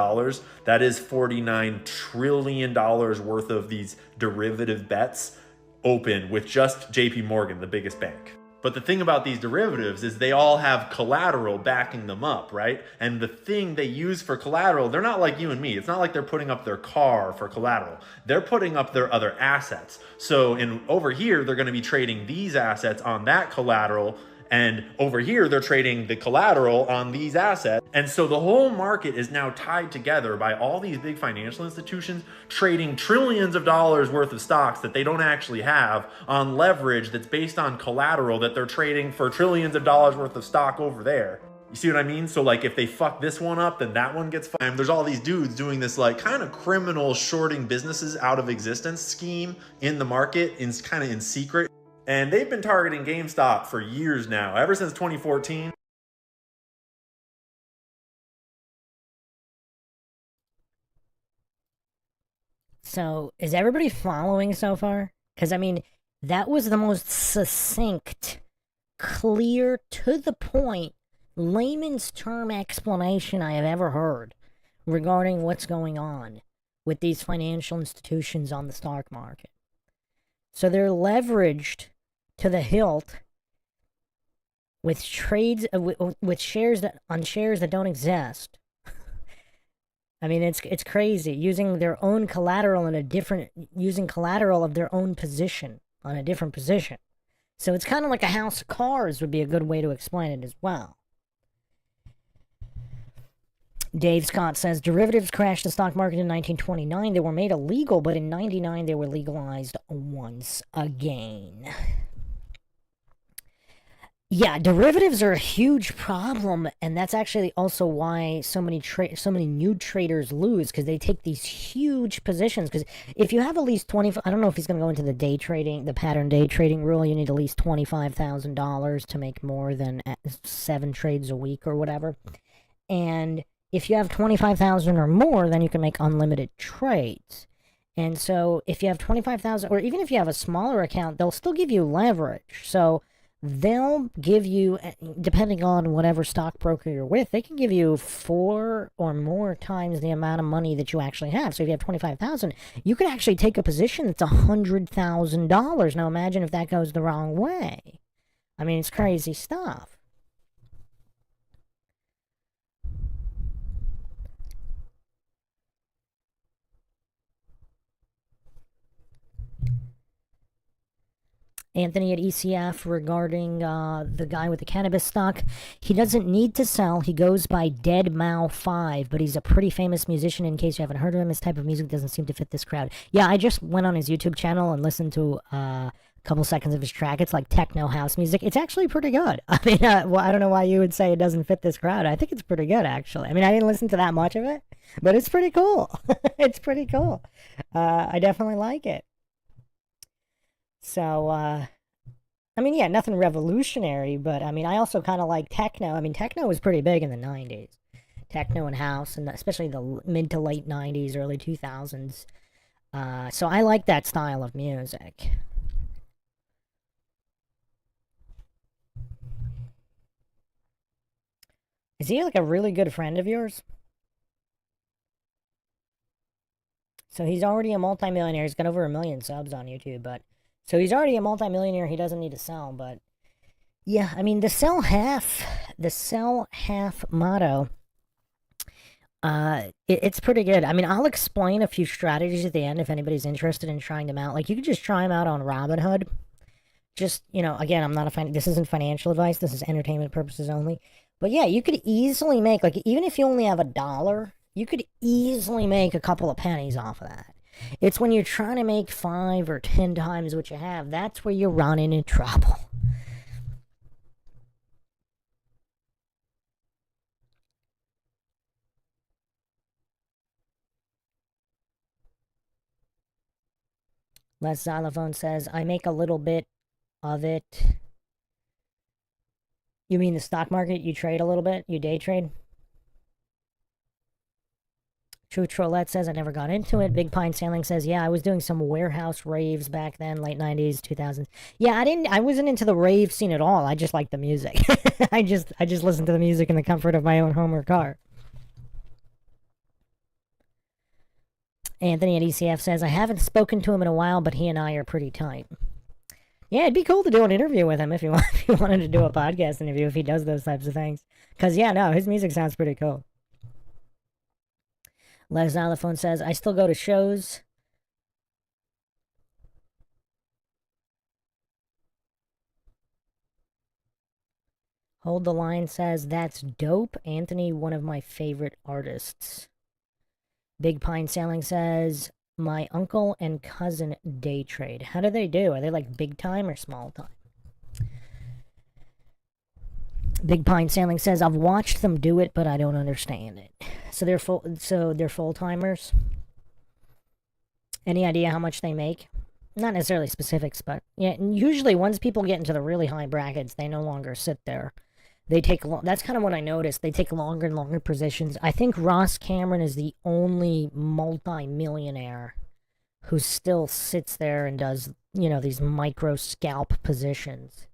That is $49 trillion worth of these derivative bets open with just JP Morgan, the biggest bank. But the thing about these derivatives is they all have collateral backing them up, right? And the thing they use for collateral, they're not like you and me. It's not like they're putting up their car for collateral. They're putting up their other assets. So over here, they're going to be trading these assets on that collateral. And over here, they're trading the collateral on these assets. And so the whole market is now tied together by all these big financial institutions trading trillions of dollars worth of stocks that they don't actually have on leverage that's based on collateral that they're trading for trillions of dollars worth of stock over there. You see what I mean? So like if they fuck this one up, then that one gets fucked. There's all these dudes doing this like kind of criminal shorting businesses out of existence scheme in the market, kind of in secret. And they've been targeting GameStop for years now, ever since 2014. So, is everybody following so far? Because, I mean, that was the most succinct, clear, to the point, layman's term explanation I have ever heard regarding what's going on with these financial institutions on the stock market. So they're leveraged to the hilt with trades with shares that don't exist. I mean, it's crazy, using their own collateral using collateral of their own position on a different position. So it's kind of like a house of cards would be a good way to explain it as well. Dave Scott says, derivatives crashed the stock market in 1929. They were made illegal, but in 99 they were legalized once again. Yeah, derivatives are a huge problem, and that's actually also why so many new traders lose, because they take these huge positions. Because if you have at least 20, I don't know if he's going to go into the pattern day trading rule. You need at least $25,000 to make more than 7 trades a week or whatever. And if you have 25,000 or more, then you can make unlimited trades. And so if you have 25,000, or even if you have a smaller account, they'll still give you leverage. So they'll give you, depending on whatever stockbroker you're with, they can give you 4 or more times the amount of money that you actually have. So if you have 25,000, you could actually take a position that's $100,000. Now imagine if that goes the wrong way. I mean, it's crazy stuff. Anthony at ECF regarding the guy with the cannabis stock. He doesn't need to sell. He goes by Dead Mao 5, but he's a pretty famous musician. In case you haven't heard of him, his type of music doesn't seem to fit this crowd. Yeah, I just went on his YouTube channel and listened to a couple seconds of his track. It's like techno house music. It's actually pretty good. I mean, well, I don't know why you would say it doesn't fit this crowd. I think it's pretty good, actually. I mean, I didn't listen to that much of it, but it's pretty cool. It's pretty cool. I definitely like it. So, I mean, yeah, nothing revolutionary, but I mean, I also kind of like techno. I mean, techno was pretty big in the 90s. Techno and house, and especially the mid to late 90s, early 2000s. So I like that style of music. Is he like a really good friend of yours? So he's already a multimillionaire. He's got over 1 million subs on YouTube, but so he's already a multimillionaire. He doesn't need to sell, but yeah, I mean the sell half motto. It's pretty good. I mean, I'll explain a few strategies at the end if anybody's interested in trying them out. Like you could just try them out on Robinhood. Just again, I'm not this isn't financial advice. This is entertainment purposes only. But yeah, you could easily make like even if you only have $1, you could easily make a couple of pennies off of that. It's when you're trying to make 5 or 10 times what you have, that's where you're running into trouble. Les Xylophone says, I make a little bit of it. You mean the stock market? You trade a little bit? You day trade? True Trollette says, I never got into it. Big Pine Sailing says, yeah, I was doing some warehouse raves back then, late 90s, 2000s. Yeah, I wasn't into the rave scene at all. I just liked the music. I just listened to the music in the comfort of my own home or car. Anthony at ECF says, I haven't spoken to him in a while, but he and I are pretty tight. Yeah, it'd be cool to do an interview with him if you wanted to do a podcast interview if he does those types of things. Because, yeah, no, his music sounds pretty cool. Les Xylophone says, I still go to shows. Hold the Line says, that's dope. Anthony, one of my favorite artists. Big Pine Sailing says, my uncle and cousin day trade. How do they do? Are they like big time or small time? Big Pine Sailing says, I've watched them do it, but I don't understand it. So they're full timers. Any idea how much they make? Not necessarily specifics, but yeah. Usually, once people get into the really high brackets, they no longer sit there. They take that's kind of what I noticed. They take longer and longer positions. I think Ross Cameron is the only multi-millionaire who still sits there and does these micro scalp positions.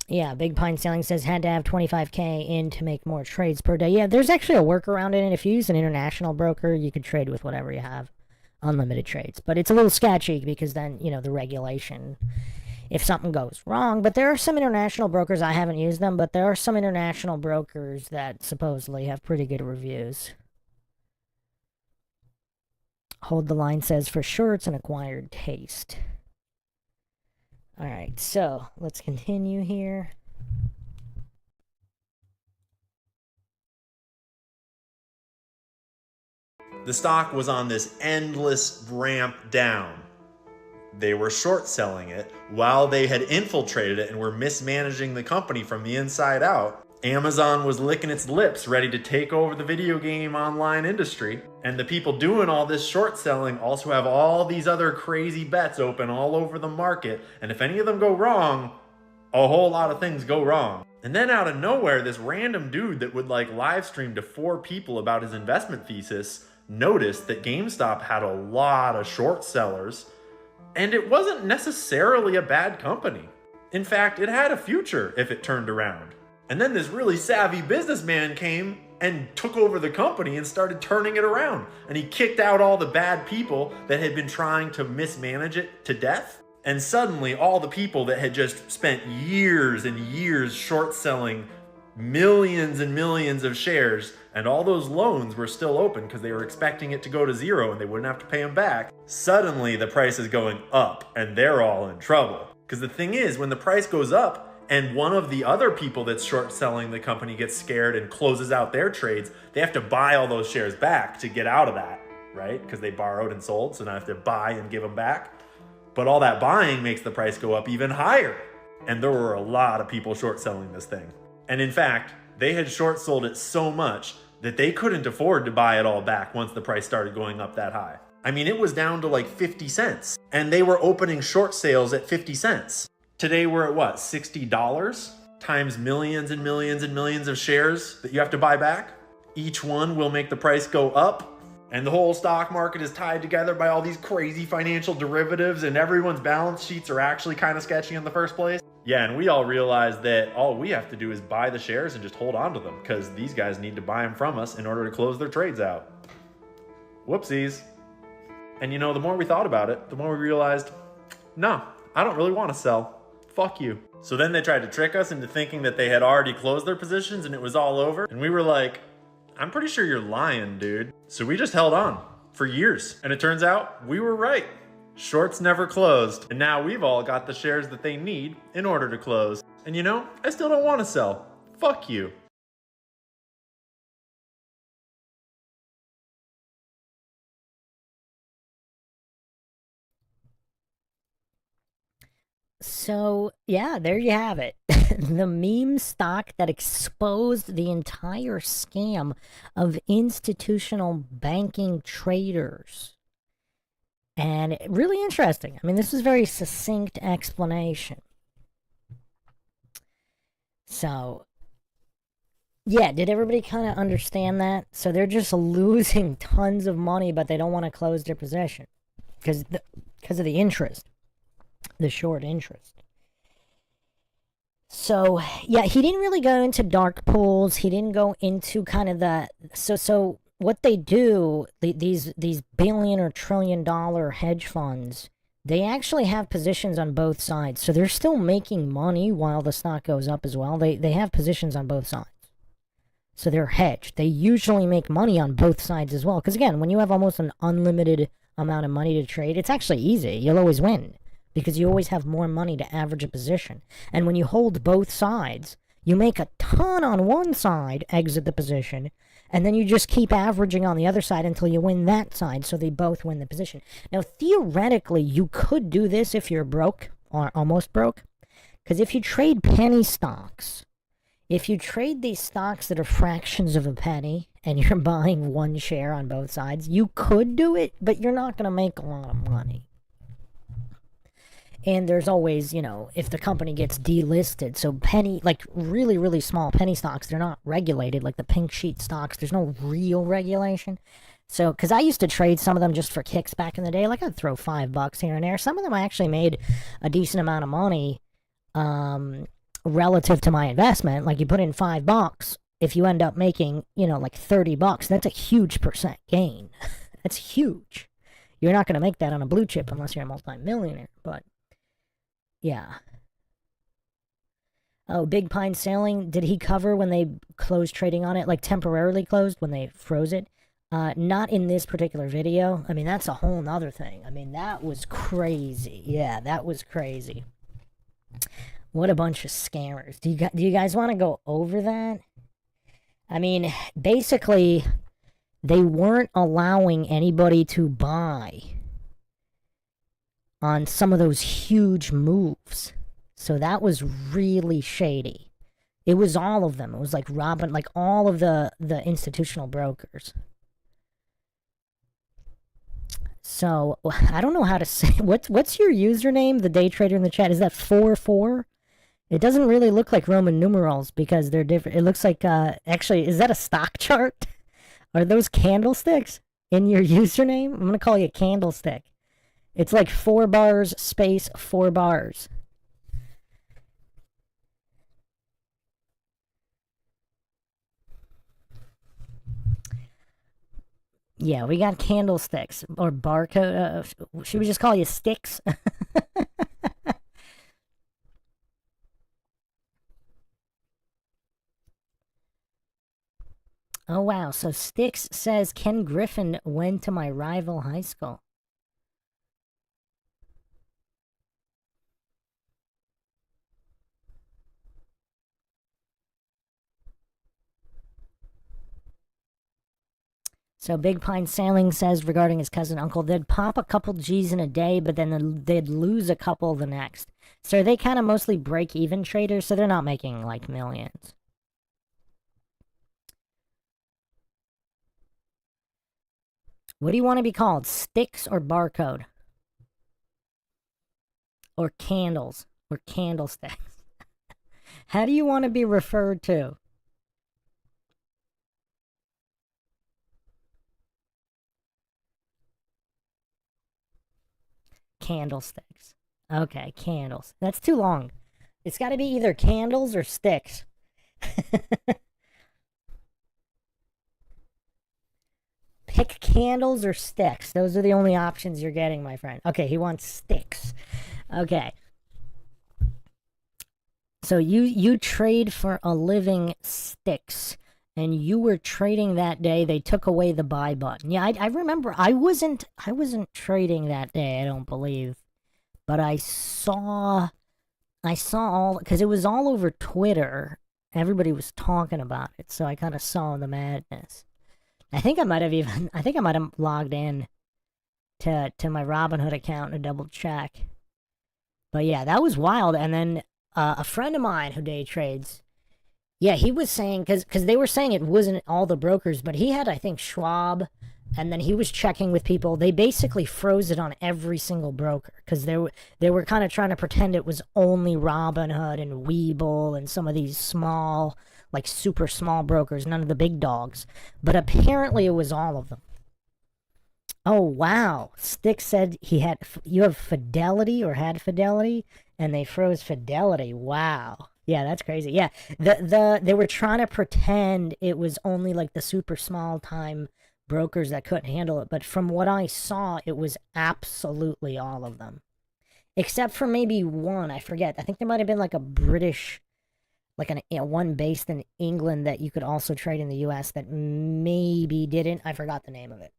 Yeah, Big Pine Sailing says had to have 25K in to make more trades per day. Yeah, there's actually a workaround in it. If you use an international broker, you could trade with whatever you have. Unlimited trades. But it's a little sketchy because then, the regulation, if something goes wrong. But there are some international brokers, I haven't used them, but there are some international brokers that supposedly have pretty good reviews. Hold the Line says, for sure it's an acquired taste. Alright, so let's continue here. The stock was on this endless ramp down. They were short selling it while they had infiltrated it and were mismanaging the company from the inside out. Amazon was licking its lips ready to take over the video game online industry. And the people doing all this short selling also have all these other crazy bets open all over the market. And if any of them go wrong, a whole lot of things go wrong. And then out of nowhere, this random dude that would live stream to 4 people about his investment thesis noticed that GameStop had a lot of short sellers, and it wasn't necessarily a bad company. In fact, it had a future if it turned around. And then this really savvy businessman came and took over the company and started turning it around. And he kicked out all the bad people that had been trying to mismanage it to death. And suddenly all the people that had just spent years and years short selling millions and millions of shares, and all those loans were still open because they were expecting it to go to zero and they wouldn't have to pay them back. Suddenly the price is going up and they're all in trouble. Because the thing is, when the price goes up, and one of the other people that's short selling the company gets scared and closes out their trades, they have to buy all those shares back to get out of that, right? Because they borrowed and sold, so now they have to buy and give them back. But all that buying makes the price go up even higher. And there were a lot of people short selling this thing. And in fact, they had short sold it so much that they couldn't afford to buy it all back once the price started going up that high. I mean, it was down to like 50 cents, and they were opening short sales at 50 cents. Today we're at what, $60 times millions and millions and millions of shares that you have to buy back? Each one will make the price go up, and the whole stock market is tied together by all these crazy financial derivatives, and everyone's balance sheets are actually kind of sketchy in the first place. Yeah, and we all realized that all we have to do is buy the shares and just hold on to them, because these guys need to buy them from us in order to close their trades out. Whoopsies. And you know, the more we thought about it, the more we realized, no, I don't really want to sell. Fuck you. So then they tried to trick us into thinking that they had already closed their positions and it was all over. And we were like, I'm pretty sure you're lying, dude. So we just held on for years. And it turns out we were right. Shorts never closed. And now we've all got the shares that they need in order to close. And you know, I still don't want to sell. Fuck you. So, yeah, there you have it. The meme stock that exposed the entire scam of institutional banking traders. And really interesting. I mean, this is a very succinct explanation. So, yeah, did everybody kind of understand that? So they're just losing tons of money, but they don't want to close their position because of the interest. The short interest. So yeah, he didn't really go into dark pools. He didn't go into kind of the so what they do, these billion or trillion dollar hedge funds, they actually have positions on both sides. So they're still making money while the stock goes up as well. They have positions on both sides. So they're hedged. They usually make money on both sides as well. Because again, when you have almost an unlimited amount of money to trade, it's actually easy. You'll always win. Because you always have more money to average a position. And when you hold both sides, you make a ton on one side, exit the position, and then you just keep averaging on the other side until you win that side, so they both win the position. Now, theoretically, you could do this if you're broke, or almost broke, because if you trade penny stocks, if you trade these stocks that are fractions of a penny, and you're buying one share on both sides, you could do it, but you're not going to make a lot of money. And there's always, you know, if the company gets delisted, so penny, like really, really small penny stocks, they're not regulated, like the pink sheet stocks, there's no real regulation. So, because I used to trade some of them just for kicks back in the day, like I'd throw $5 here and there. Some of them I actually made a decent amount of money relative to my investment. Like you put in $5, if you end up making, you know, like $30, that's a huge percent gain. That's huge. You're not going to make that on a blue chip unless you're a multi-millionaire, but yeah. Oh, Big Pine Sailing, did he cover when they closed trading on it? Like temporarily closed when they froze it? Not in this particular video. I mean, that's a whole nother thing. I mean, that was crazy. Yeah, that was crazy. What a bunch of scammers. Do you guys want to go over that? I mean, basically, they weren't allowing anybody to buy on some of those huge moves. So that was really shady. It was all of them. It was like Robin, like all of the institutional brokers. So I don't know how to say what's your username, the day trader in the chat. Is that 44? It doesn't really look like Roman numerals because they're different. It looks like actually, is that a stock chart? Are those candlesticks in your username? I'm gonna call you a candlestick. It's like 4 bars space 4 bars. Yeah, we got candlesticks or barcode. Should we just call you sticks? Oh wow, so Sticks says Ken Griffin went to my rival high school. So Big Pine Sailing says regarding his cousin uncle, they'd pop a couple G's in a day, but then they'd lose a couple the next. So they kind of mostly break-even traders, so they're not making like millions. What do you want to be called? Sticks or barcode? Or candles? Or candlesticks? How do you want to be referred to? Candlesticks. Okay, candles. That's too long. It's got to be either candles or sticks. Pick candles or sticks. Those are the only options you're getting, my friend. Okay, he wants sticks. Okay. So you trade for a living sticks, and you were trading that day. They took away the buy button. Yeah, I remember. I wasn't trading that day. I don't believe, but I saw all because it was all over Twitter. Everybody was talking about it, so I kind of saw the madness. I think I might have logged in to my Robinhood account to double check. But yeah, that was wild. And then a friend of mine who day trades, yeah, he was saying because they were saying it wasn't all the brokers, but he had I think Schwab, and then he was checking with people. They basically froze it on every single broker because they were kind of trying to pretend it was only Robinhood and Webull and some of these small, like super small brokers, none of the big dogs. But apparently it was all of them. Oh wow! Stick said you have Fidelity or had Fidelity, and they froze Fidelity. Wow. Yeah, that's crazy. Yeah, they were trying to pretend it was only like the super small time brokers that couldn't handle it, but from what I saw, it was absolutely all of them, except for maybe one. I forget. I think there might have been like a British, like one based in England that you could also trade in the U.S. that maybe didn't. I forgot the name of it.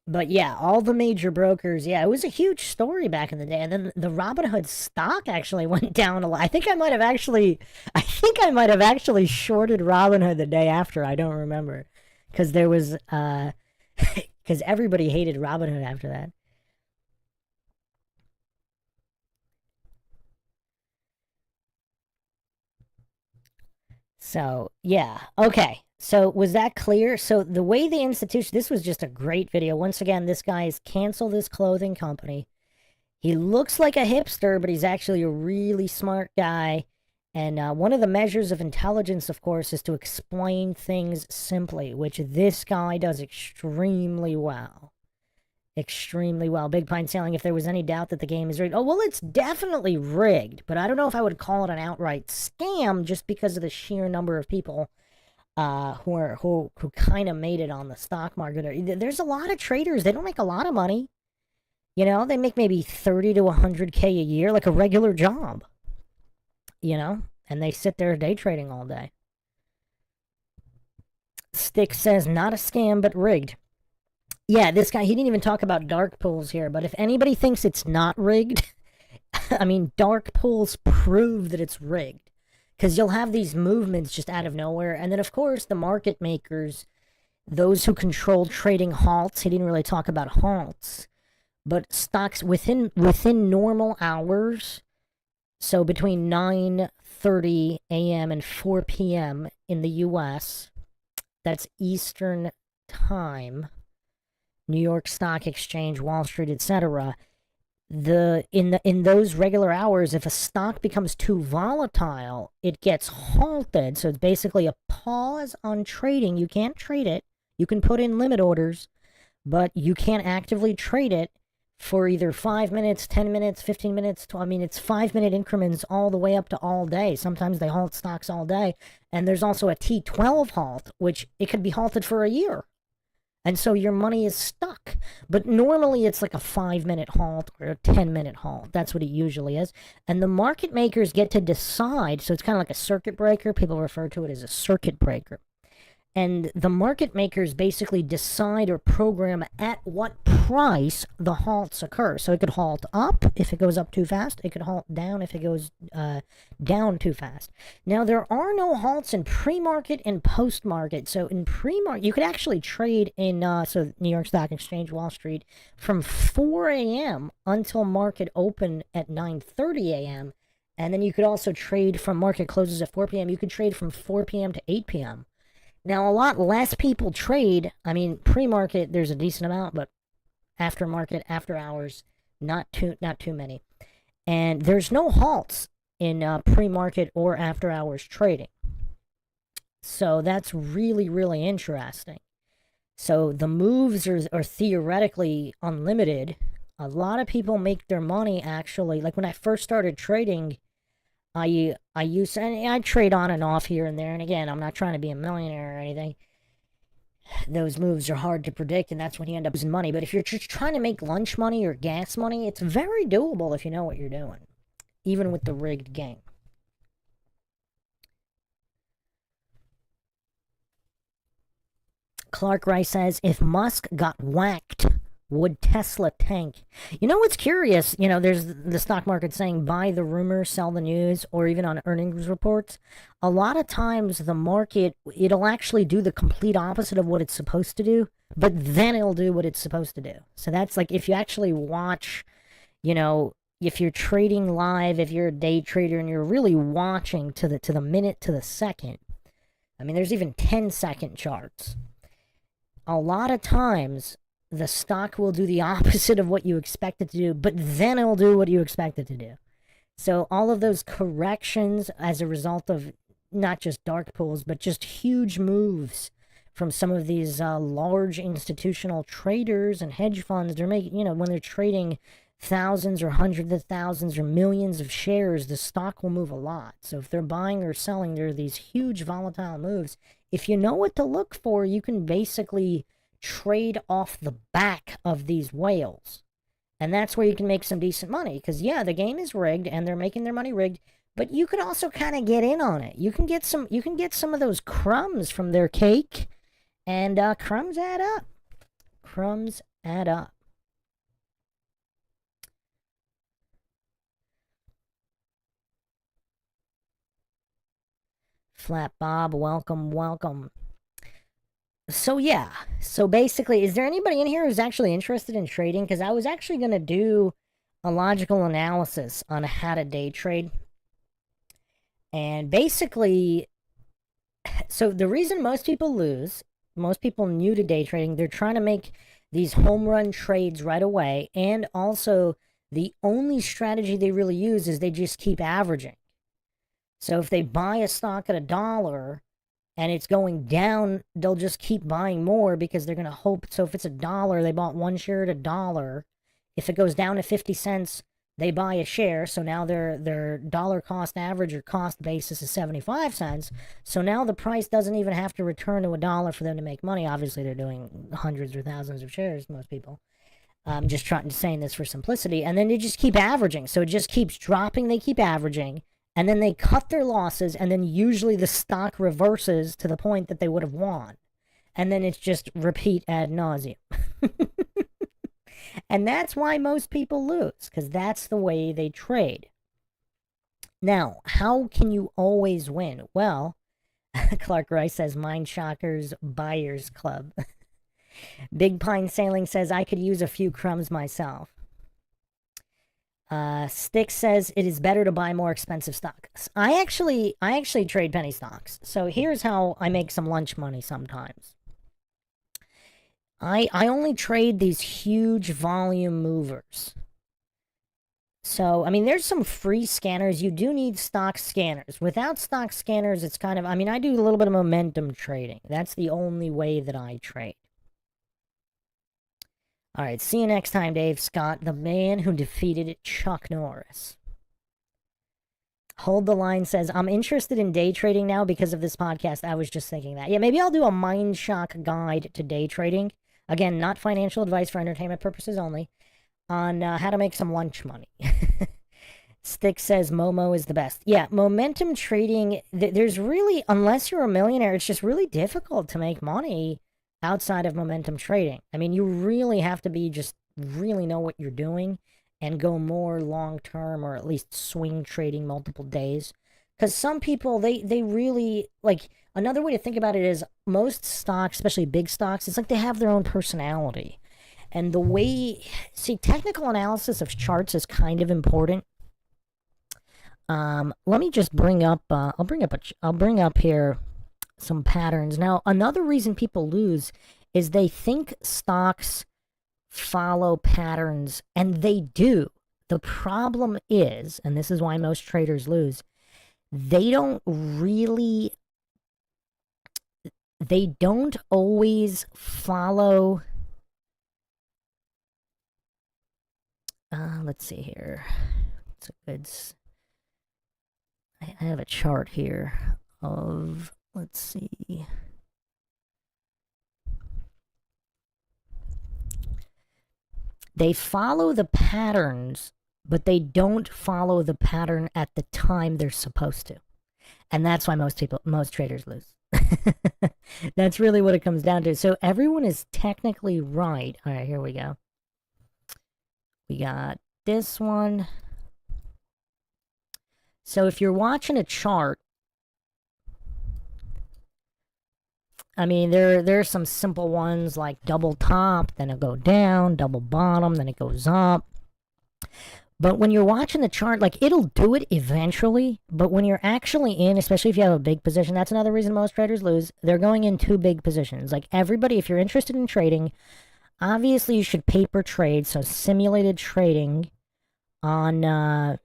But yeah, all the major brokers, yeah, it was a huge story back in the day. And then the Robinhood stock actually went down a lot. I think I might have actually shorted Robinhood the day after. I don't remember. Because there was, because everybody hated Robinhood after that. So, yeah. Okay. So, was that clear? So, the way the institution, this was just a great video. Once again, this guy has canceled his clothing company. He looks like a hipster, but he's actually a really smart guy. And one of the measures of intelligence, of course, is to explain things simply, which this guy does extremely well. Extremely well. Big Pine Sailing, if there was any doubt that the game is rigged. Oh, well, it's definitely rigged, but I don't know if I would call it an outright scam just because of the sheer number of people who kind of made it on the stock market. There's a lot of traders. They don't make a lot of money. You know, they make maybe 30 to 100K a year, like a regular job. You know, and they sit there day trading all day. Stick says, not a scam, but rigged. Yeah, this guy, he didn't even talk about dark pools here, but if anybody thinks it's not rigged, I mean, dark pools prove that it's rigged. Because you'll have these movements just out of nowhere. And then, of course, the market makers, those who control trading halts, he didn't really talk about halts, but stocks within normal hours, so between 9:30 a.m. and 4 p.m. in the U.S., that's Eastern Time, New York Stock Exchange, Wall Street, etc. In those regular hours, if a stock becomes too volatile, it gets halted. So it's basically a pause on trading. You can't trade it. You can put in limit orders, but you can't actively trade it for either 5 minutes, 10 minutes, 15 minutes. I mean, it's 5 minute increments all the way up to all day. Sometimes they halt stocks all day. And there's also a T12 halt, which it could be halted for a year. And so your money is stuck. But normally it's like a 5 minute halt or a 10 minute halt. That's what it usually is. And the market makers get to decide. So it's kind of like a circuit breaker. People refer to it as a circuit breaker. And the market makers basically decide or program at what price the halts occur. So it could halt up if it goes up too fast. It could halt down if it goes down too fast. Now, there are no halts in pre-market and post-market. So in pre-market, you could actually trade in New York Stock Exchange, Wall Street, from 4 a.m. until market open at 9:30 a.m. And then you could also trade from market closes at 4 p.m. You could trade from 4 p.m. to 8 p.m. Now, a lot less people trade. I mean, pre-market, there's a decent amount, but aftermarket, after hours, not too many. And there's no halts in pre-market or after hours trading. So that's really, really interesting. So the moves are theoretically unlimited. A lot of people make their money actually. Like when I first started trading, I trade on and off here and there. And again, I'm not trying to be a millionaire or anything. Those moves are hard to predict, and that's when you end up losing money. But if you're just trying to make lunch money or gas money, it's very doable if you know what you're doing, even with the rigged game. Clark Rice says, if Musk got whacked, would Tesla tank? You know what's curious? You know, there's the stock market saying buy the rumor, sell the news, or even on earnings reports. A lot of times the market, it'll actually do the complete opposite of what it's supposed to do, but then it'll do what it's supposed to do. So that's like if you actually watch, you know, if you're trading live, if you're a day trader and you're really watching to the minute, to the second. I mean, there's even 10-second charts. A lot of times the stock will do the opposite of what you expect it to do, but then it'll do what you expect it to do. So all of those corrections as a result of not just dark pools, but just huge moves from some of these large institutional traders and hedge funds, they're making, you know, when they're trading thousands or hundreds of thousands or millions of shares, the stock will move a lot. So if they're buying or selling, there are these huge volatile moves. If you know what to look for, you can basically trade off the back of these whales. And that's where you can make some decent money. Because, yeah, the game is rigged and they're making their money rigged. But you can also kind of get in on it. You can get some of those crumbs from their cake. And crumbs add up. Crumbs add up. Flat Bob, welcome, welcome. So yeah, so basically, is there anybody in here who's actually interested in trading? Because I was actually going to do a logical analysis on how to day trade. And basically, so the reason most people lose, most people new to day trading, they're trying to make these home run trades right away. And also, the only strategy they really use is they just keep averaging. So if they buy a stock at $1 and it's going down, they'll just keep buying more because they're going to hope. So if it's $1, they bought one share at $1. If it goes down to 50 cents, they buy a share. So now their dollar cost average or cost basis is 75 cents. So now the price doesn't even have to return to $1 for them to make money. Obviously, they're doing hundreds or thousands of shares, most people. I'm just saying this for simplicity. And then they just keep averaging. So it just keeps dropping. They keep averaging. And then they cut their losses, and then usually the stock reverses to the point that they would have won. And then it's just repeat ad nauseum. And that's why most people lose, because that's the way they trade. Now, how can you always win? Well, Clark Rice says, MindShockers Buyers Club. Big Pine Sailing says, I could use a few crumbs myself. Stick says it is better to buy more expensive stocks. I actually trade penny stocks. So here's how I make some lunch money sometimes. I only trade these huge volume movers. So, I mean, there's some free scanners. You do need stock scanners. Without stock scanners, it's kind of, I mean, I do a little bit of momentum trading. That's the only way that I trade. All right, see you next time, Dave Scott, the man who defeated Chuck Norris. Hold the Line says, I'm interested in day trading now because of this podcast. I was just thinking that. Yeah, maybe I'll do a MindShock guide to day trading. Again, not financial advice, for entertainment purposes only, on how to make some lunch money. Stick says Momo is the best. Yeah, momentum trading, there's really, unless you're a millionaire, it's just really difficult to make money outside of momentum trading. I mean, you really have to be just really know what you're doing and go more long term, or at least swing trading multiple days. Because some people, they really, like, another way to think about it is most stocks, especially big stocks, it's like they have their own personality. And the way, see, technical analysis of charts is kind of important. Let me just bring up, I'll bring up here some patterns. Now, another reason people lose is they think stocks follow patterns, and they do. The problem is, and this is why most traders lose, they don't always follow. Let's see here. It's a good. I have a chart here of. Let's see. They follow the patterns, but they don't follow the pattern at the time they're supposed to. And that's why most traders lose. That's really what it comes down to. So everyone is technically right. All right, here we go. We got this one. So if you're watching a chart, I mean, there are some simple ones like double top, then it'll go down, double bottom, then it goes up. But when you're watching the chart, like, it'll do it eventually. But when you're actually in, especially if you have a big position, that's another reason most traders lose. They're going in too big positions. Like, everybody, if you're interested in trading, obviously you should paper trade, so simulated trading on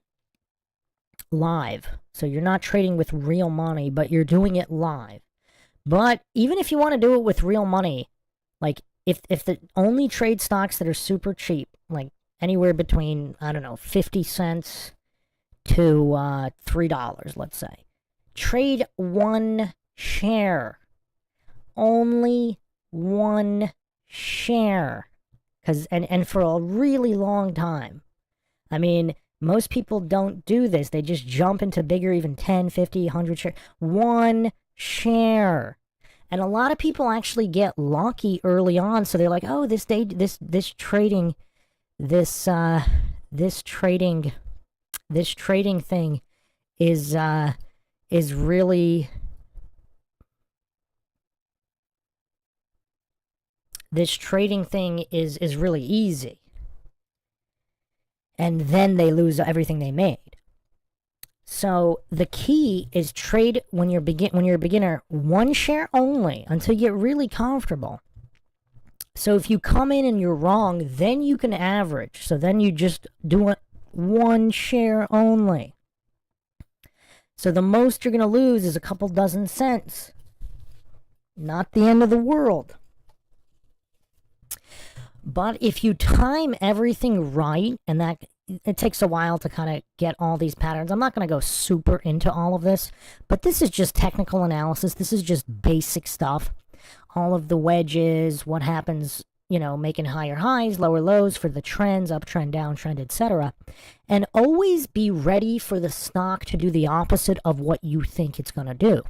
live. So you're not trading with real money, but you're doing it live. But even if you want to do it with real money, like, if the only trade stocks that are super cheap, like anywhere between, I don't know, 50 cents to $3, let's say. Trade one share. Only one share. And for a really long time. I mean, most people don't do this. They just jump into bigger, even 10, 50, 100 share. One share. And a lot of people actually get lucky early on. So they're like, oh, this trading thing is really really easy, and then they lose everything they made. So the key is trade when you're a beginner, one share only until you get really comfortable. So if you come in and you're wrong, then you can average. So then you just do it one share only. So the most you're going to lose is a couple dozen cents. Not the end of the world. But if you time everything right, and that it takes a while to kind of get all these patterns. I'm not going to go super into all of this, but this is just technical analysis. This is just basic stuff. All of the wedges, what happens, making higher highs, lower lows for the trends, uptrend, downtrend, etc. And always be ready for the stock to do the opposite of what you think it's going to do.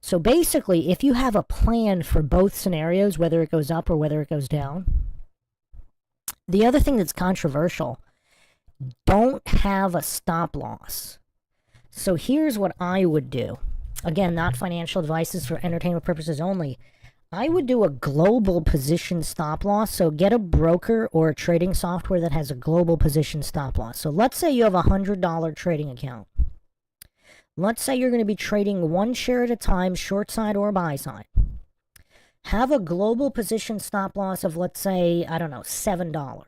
So basically, if you have a plan for both scenarios, whether it goes up or whether it goes down, the other thing that's controversial, don't have a stop loss. So here's what I would do. Again, not financial advice, is for entertainment purposes only. I would do a global position stop loss. So get a broker or a trading software that has a global position stop loss. So let's say you have a $100 trading account. Let's say you're going to be trading one share at a time, short side or buy side. Have a global position stop loss of, let's say, I don't know, $7.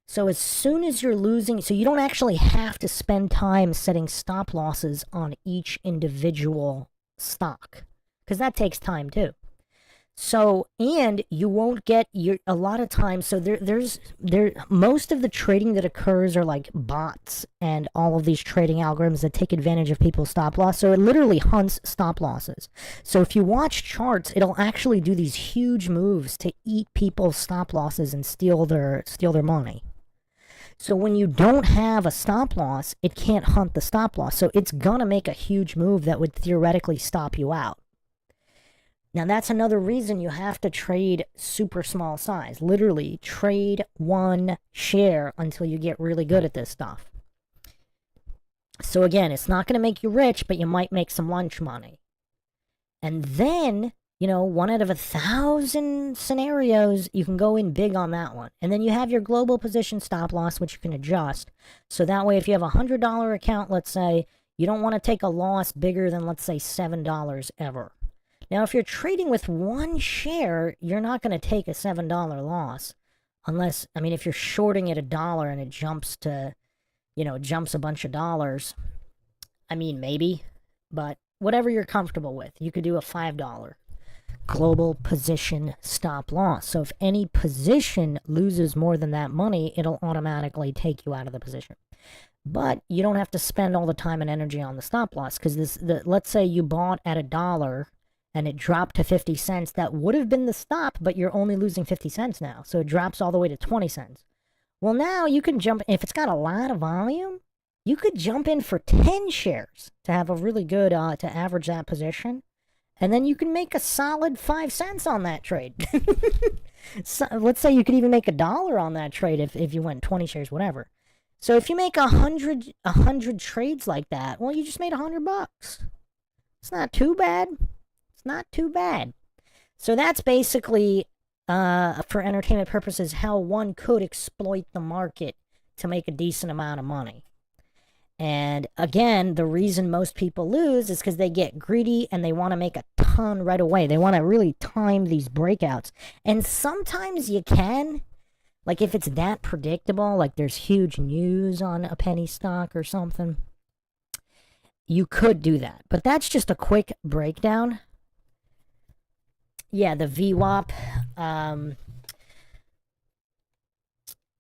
So as soon as you're losing, so you don't actually have to spend time setting stop losses on each individual stock, because that takes time too. So, and you won't get a lot of times, so most of the trading that occurs are like bots and all of these trading algorithms that take advantage of people's stop loss. So it literally hunts stop losses. So if you watch charts, it'll actually do these huge moves to eat people's stop losses and steal their money. So when you don't have a stop loss, it can't hunt the stop loss. So it's gonna make a huge move that would theoretically stop you out. Now, that's another reason you have to trade super small size. Literally, trade one share until you get really good at this stuff. So again, it's not going to make you rich, but you might make some lunch money. And then, 1 out of 1,000 scenarios, you can go in big on that one. And then you have your global position stop loss, which you can adjust. So that way, if you have a $100 account, let's say, you don't want to take a loss bigger than, let's say, $7 ever. Now, if you're trading with one share, you're not going to take a $7 loss. Unless, I mean, if you're shorting at $1 and it jumps to, jumps a bunch of dollars, I mean, maybe. But whatever you're comfortable with, you could do a $5 global position stop loss. So if any position loses more than that money, it'll automatically take you out of the position. But you don't have to spend all the time and energy on the stop loss, because let's say you bought at $1 and it dropped to 50 cents. That would have been the stop, but you're only losing 50 cents now. So it drops all the way to 20 cents. Well, now you can jump, if it's got a lot of volume, you could jump in for 10 shares to have a really good, to average that position. And then you can make a solid 5 cents on that trade. So, let's say you could even make $1 on that trade if you went 20 shares, whatever. So if you make 100 trades like that, well, you just made $100. It's not too bad. It's not too bad. So that's basically, for entertainment purposes, how one could exploit the market to make a decent amount of money. And again, the reason most people lose is because they get greedy and they want to make a ton right away. They want to really time these breakouts. And sometimes you can. Like if it's that predictable, like there's huge news on a penny stock or something, you could do that. But that's just a quick breakdown. Yeah, the VWAP.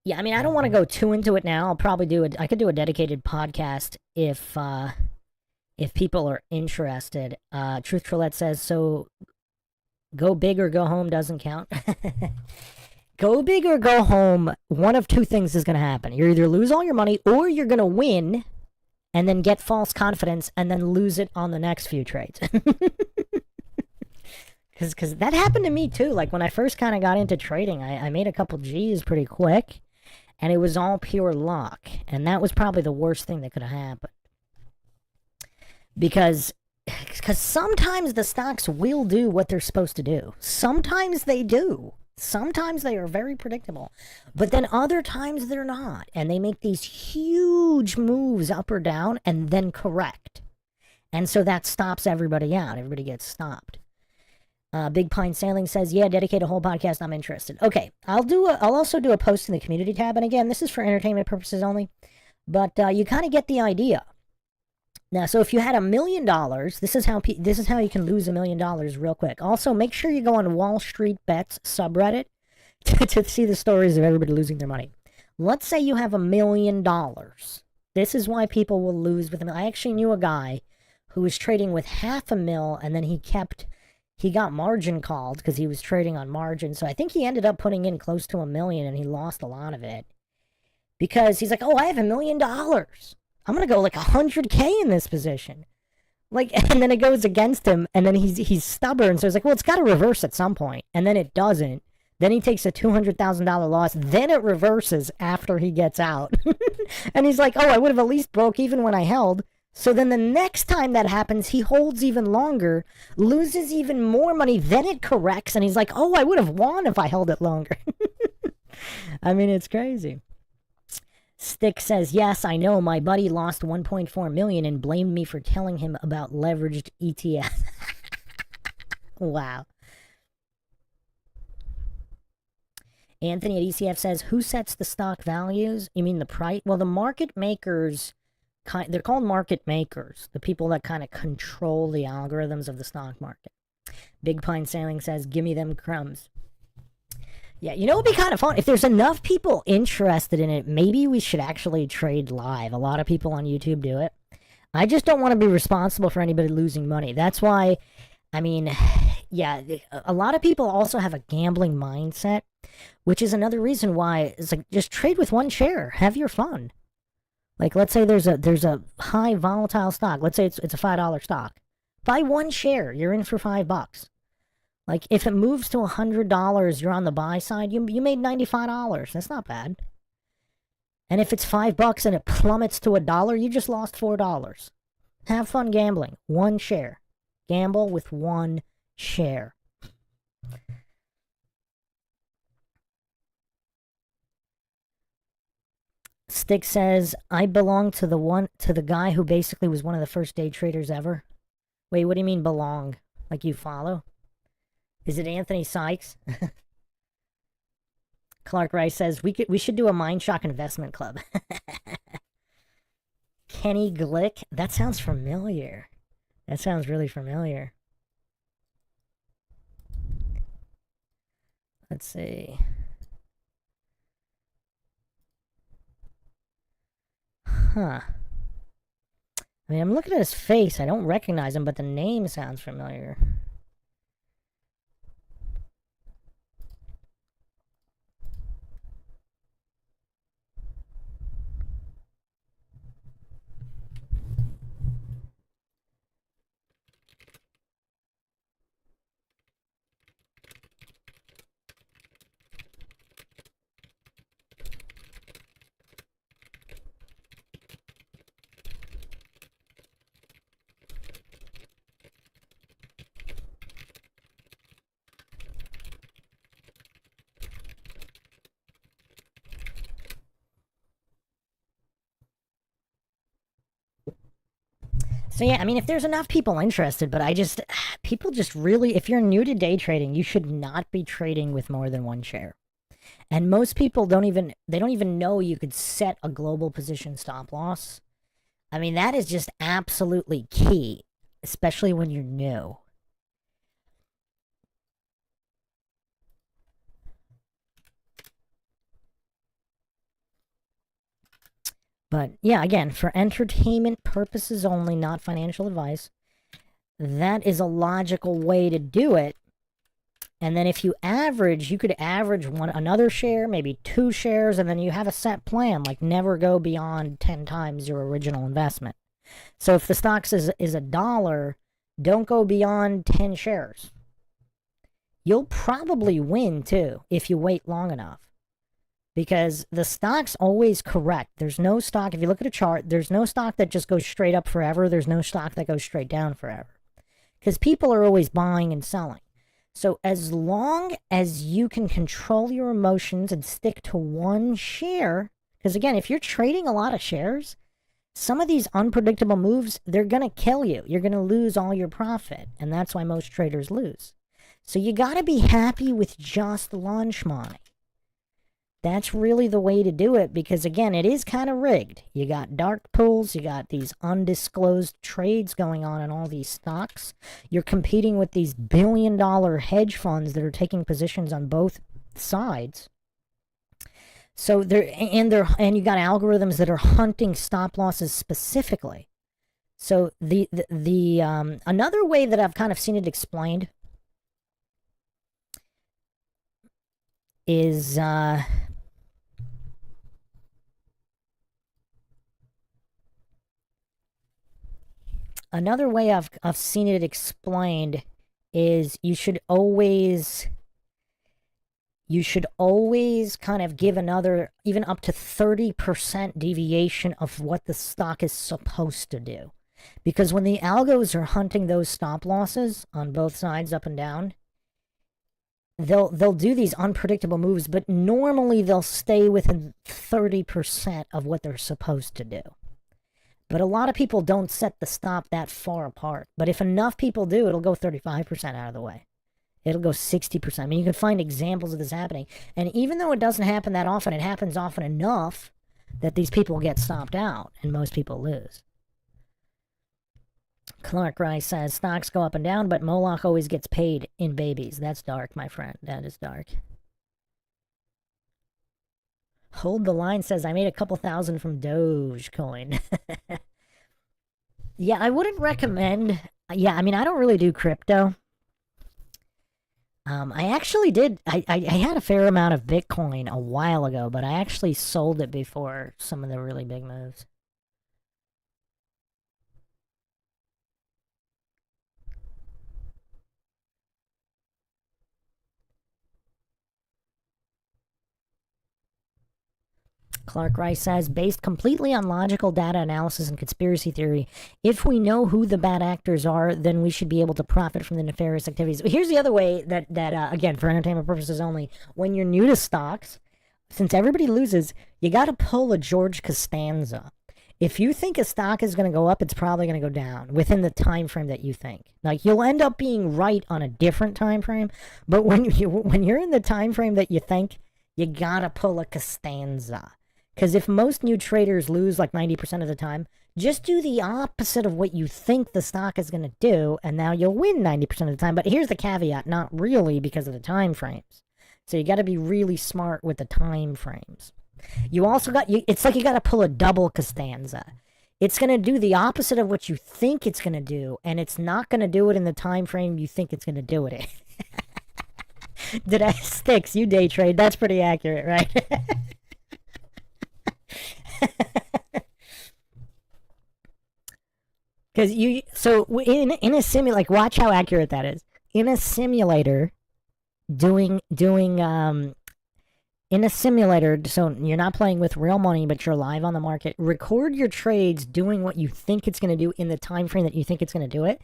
Yeah, I mean, I don't want to go too into it now. I'll probably I could do a dedicated podcast if people are interested. Truth Trollette says, so go big or go home doesn't count. Go big or go home, one of two things is going to happen. You're either lose all your money or you're going to win and then get false confidence and then lose it on the next few trades. Because that happened to me too. Like when I first kind of got into trading, I made a couple G's pretty quick and it was all pure luck. And that was probably the worst thing that could have happened. Because sometimes the stocks will do what they're supposed to do. Sometimes they do. Sometimes they are very predictable, but then other times they're not, and they make these huge moves up or down and then correct. And so that stops everybody out. Everybody gets stopped. Big Pine Sailing says, yeah, dedicate a whole podcast. I'm interested. Okay, I'll also do a post in the community tab, and again, this is for entertainment purposes only, but you kind of get the idea. Now, so if you had $1 million, this is how you can lose $1 million real quick. Also, make sure you go on Wall Street Bets subreddit to see the stories of everybody losing their money. Let's say you have $1 million. This is why people will lose with $1 million. I actually knew a guy who was trading with $500,000, and then he got margin called because he was trading on margin. So I think he ended up putting in close to $1 million, and he lost a lot of it because he's like, oh, I have $1 million. I'm going to go like 100K in this position. Like, and then it goes against him, and then he's stubborn. So he's like, well, it's got to reverse at some point. And then it doesn't. Then he takes a $200,000 loss. Then it reverses after he gets out. And he's like, oh, I would have at least broke even when I held. So then the next time that happens, he holds even longer, loses even more money. Then it corrects, and he's like, oh, I would have won if I held it longer. I mean, it's crazy. Stick says, yes, I know. My buddy lost 1.4 million and blamed me for telling him about leveraged ETFs. Wow. Anthony at ECF says, who sets the stock values? You mean the price? Well, the market makers, they're called market makers, the people that kind of control the algorithms of the stock market. Big Pine Sailing says, give me them crumbs. Yeah, you know, it would be kind of fun. If there's enough people interested in it, maybe we should actually trade live. A lot of people on YouTube do it. I just don't want to be responsible for anybody losing money. That's why, I mean, yeah, a lot of people also have a gambling mindset, which is another reason why it's like, just trade with one share. Have your fun. Like, let's say there's a high volatile stock. Let's say it's a $5 stock. Buy one share. You're in for $5. Like, if it moves to $100, you're on the buy side, you made $95. That's not bad. And if it's $5 and it plummets to $1, you just lost $4. Have fun gambling. One share. Gamble with one share. Stick says, I belong to the guy who basically was one of the first day traders ever. Wait, what do you mean belong? Like you follow? Is it Anthony Sykes? Clark Rice says we should do a MindShock investment club. Kenny Glick? That sounds familiar. That sounds really familiar. Let's see. Huh. I mean, I'm looking at his face. I don't recognize him, but the name sounds familiar. So yeah, I mean, if there's enough people interested, but people just really, if you're new to day trading, you should not be trading with more than one share. And most people don't even know you could set a global position stop loss. I mean, that is just absolutely key, especially when you're new. But yeah, again, for entertainment purposes only, not financial advice, that is a logical way to do it. And then if you average, you could average another share, maybe 2 shares, and then you have a set plan, like never go beyond 10 times your original investment. So if the stock is $1, don't go beyond 10 shares. You'll probably win too if you wait long enough. Because the stock's always correct. There's no stock, if you look at a chart, there's no stock that just goes straight up forever. There's no stock that goes straight down forever. Because people are always buying and selling. So as long as you can control your emotions and stick to one share, because again, if you're trading a lot of shares, some of these unpredictable moves, they're going to kill you. You're going to lose all your profit. And that's why most traders lose. So you got to be happy with just lunch money. That's really the way to do it because, again, it is kind of rigged. You got dark pools. You got these undisclosed trades going on in all these stocks. You're competing with these billion-dollar hedge funds that are taking positions on both sides. So and you got algorithms that are hunting stop losses specifically. So another way that I've kind of seen it explained is another way I've seen it explained is you should always kind of give another, even up to 30% deviation of what the stock is supposed to do. Because when the algos are hunting those stop losses on both sides, up and down, they'll do these unpredictable moves, but normally they'll stay within 30% of what they're supposed to do. But a lot of people don't set the stop that far apart. But if enough people do, it'll go 35% out of the way. It'll go 60%. I mean, you can find examples of this happening. And even though it doesn't happen that often, it happens often enough that these people get stopped out and most people lose. Clark Rice says, stocks go up and down, but Moloch always gets paid in babies. That's dark, my friend. That is dark. Hold the Line says, I made a couple thousand from Dogecoin. Yeah, I wouldn't recommend. Yeah, I mean, I don't really do crypto. I actually did. I had a fair amount of Bitcoin a while ago, but I actually sold it before some of the really big moves. Clark Rice says, based completely on logical data analysis and conspiracy theory, if we know who the bad actors are, then we should be able to profit from the nefarious activities. But here's the other way that again, for entertainment purposes only, when you're new to stocks, since everybody loses, you got to pull a George Costanza. If you think a stock is going to go up, it's probably going to go down within the time frame that you think. Like you'll end up being right on a different time frame, but when you're in the time frame that you think, you gotta pull a Costanza. Because if most new traders lose like 90% of the time, just do the opposite of what you think the stock is going to do, and now you'll win 90% of the time. But here's the caveat: not really, because of the time frames. So you got to be really smart with the time frames. You also it's like you got to pull a double Costanza. It's going to do the opposite of what you think it's going to do, and it's not going to do it in the time frame you think it's going to do it in. Did I sticks? You day trade. That's pretty accurate, right? Because in a simulator, like watch how accurate that is. In a simulator, in a simulator, so you're not playing with real money, but you're live on the market. Record your trades doing what you think it's going to do in the time frame that you think it's going to do it,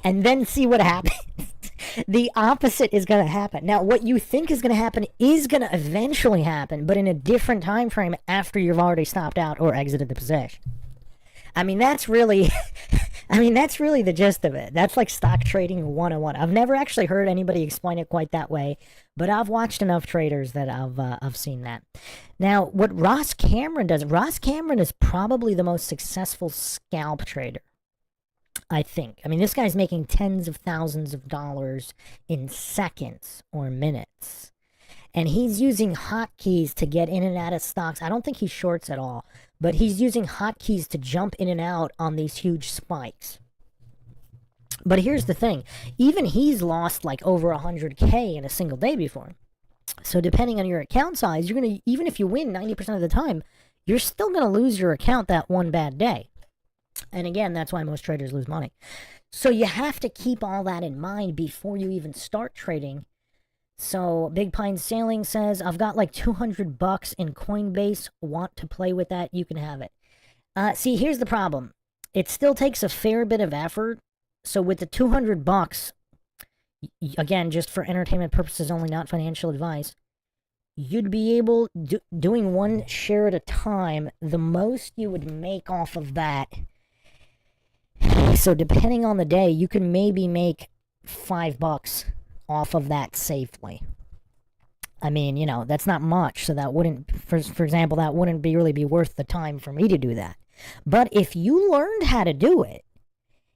and then see what happens. The opposite is going to happen. Now, what you think is going to happen is going to eventually happen, but in a different time frame after you've already stopped out or exited the position. I mean, that's really the gist of it. That's like stock trading 101. I've never actually heard anybody explain it quite that way, but I've watched enough traders that I've seen that. Now, what Ross Cameron does, Ross Cameron is probably the most successful scalp trader, I think. I mean, this guy's making tens of thousands of dollars in seconds or minutes. And he's using hotkeys to get in and out of stocks. I don't think he shorts at all, but he's using hotkeys to jump in and out on these huge spikes. But here's the thing. Even he's lost like over 100K in a single day before. So depending on your account size, you're going to, even if you win 90% of the time, you're still going to lose your account that one bad day. And again, that's why most traders lose money. So you have to keep all that in mind before you even start trading. So Big Pine Sailing says, I've got like $200 in Coinbase. Want to play with that? You can have it. See, here's the problem. It still takes a fair bit of effort. So with the $200, again, just for entertainment purposes only, not financial advice, you'd be able, doing one share at a time, the most you would make off of that. So depending on the day, you can maybe make $5 off of that safely. I mean, you know, that's not much, so that wouldn't, for example, that wouldn't really be worth the time for me to do that. But if you learned how to do it,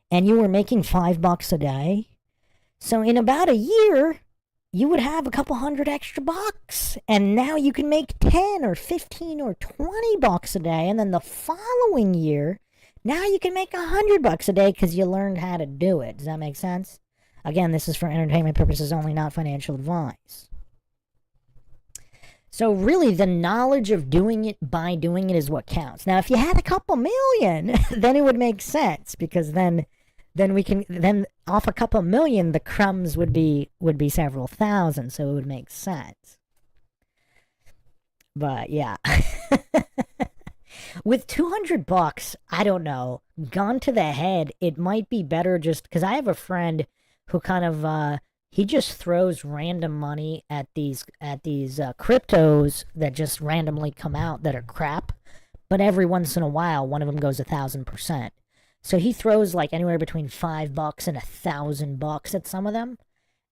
and you were making $5 a day, so in about a year, you would have a couple hundred extra bucks, and now you can make 10 or 15 or $20 a day, and then the following year, now you can make $100 a day because you learned how to do it. Does that make sense? Again, this is for entertainment purposes only, not financial advice. So really, the knowledge of doing it by doing it is what counts. Now, if you had a couple million, then it would make sense, because then off a couple million, the crumbs would be several thousand, so it would make sense. But yeah. With $200, I don't know, gone to the head, it might be better just because I have a friend who kind of he just throws random money at these cryptos that just randomly come out that are crap, but every once in a while one of them goes 1,000%. So he throws like anywhere between $5 and $1,000 at some of them,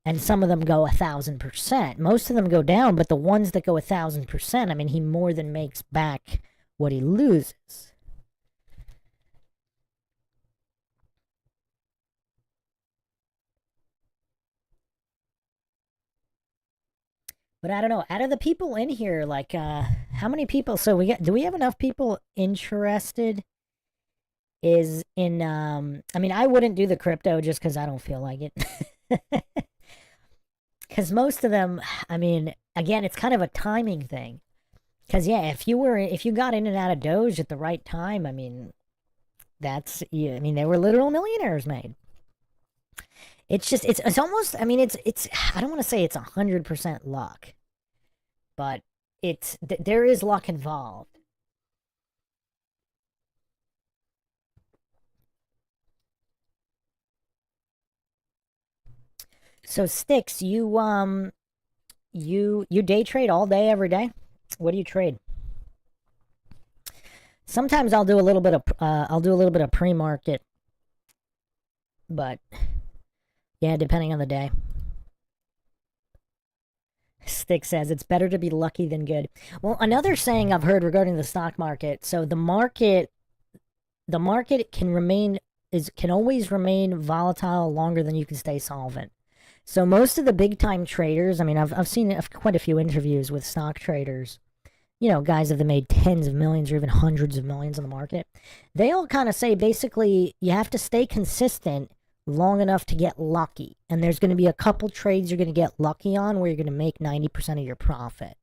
and some of them go 1,000%. Most of them go down, but the ones that go 1,000%, I mean, he more than makes back what he loses. But I don't know. Out of the people in here, like, how many people? So do we have enough people interested? Is in, I mean, I wouldn't do the crypto just because I don't feel like it. Because most of them, I mean, again, it's kind of a timing thing. Because yeah, if you got in and out of Doge at the right time, I mean, I mean, they were literal millionaires made. It's just, it's almost, I mean, it's, I don't want to say it's 100% luck, but there is luck involved. So Sticks, you day trade all day, every day? What do you trade? Sometimes I'll do a little bit of pre-market, but yeah, depending on the day. Stick says it's better to be lucky than good. Well, another saying I've heard regarding the stock market. So the market can always remain volatile longer than you can stay solvent. So most of the big time traders, I mean, I've seen quite a few interviews with stock traders, guys that have made tens of millions or even hundreds of millions on the market. They all kind of say basically you have to stay consistent long enough to get lucky. And there's going to be a couple trades you're going to get lucky on where you're going to make 90% of your profit.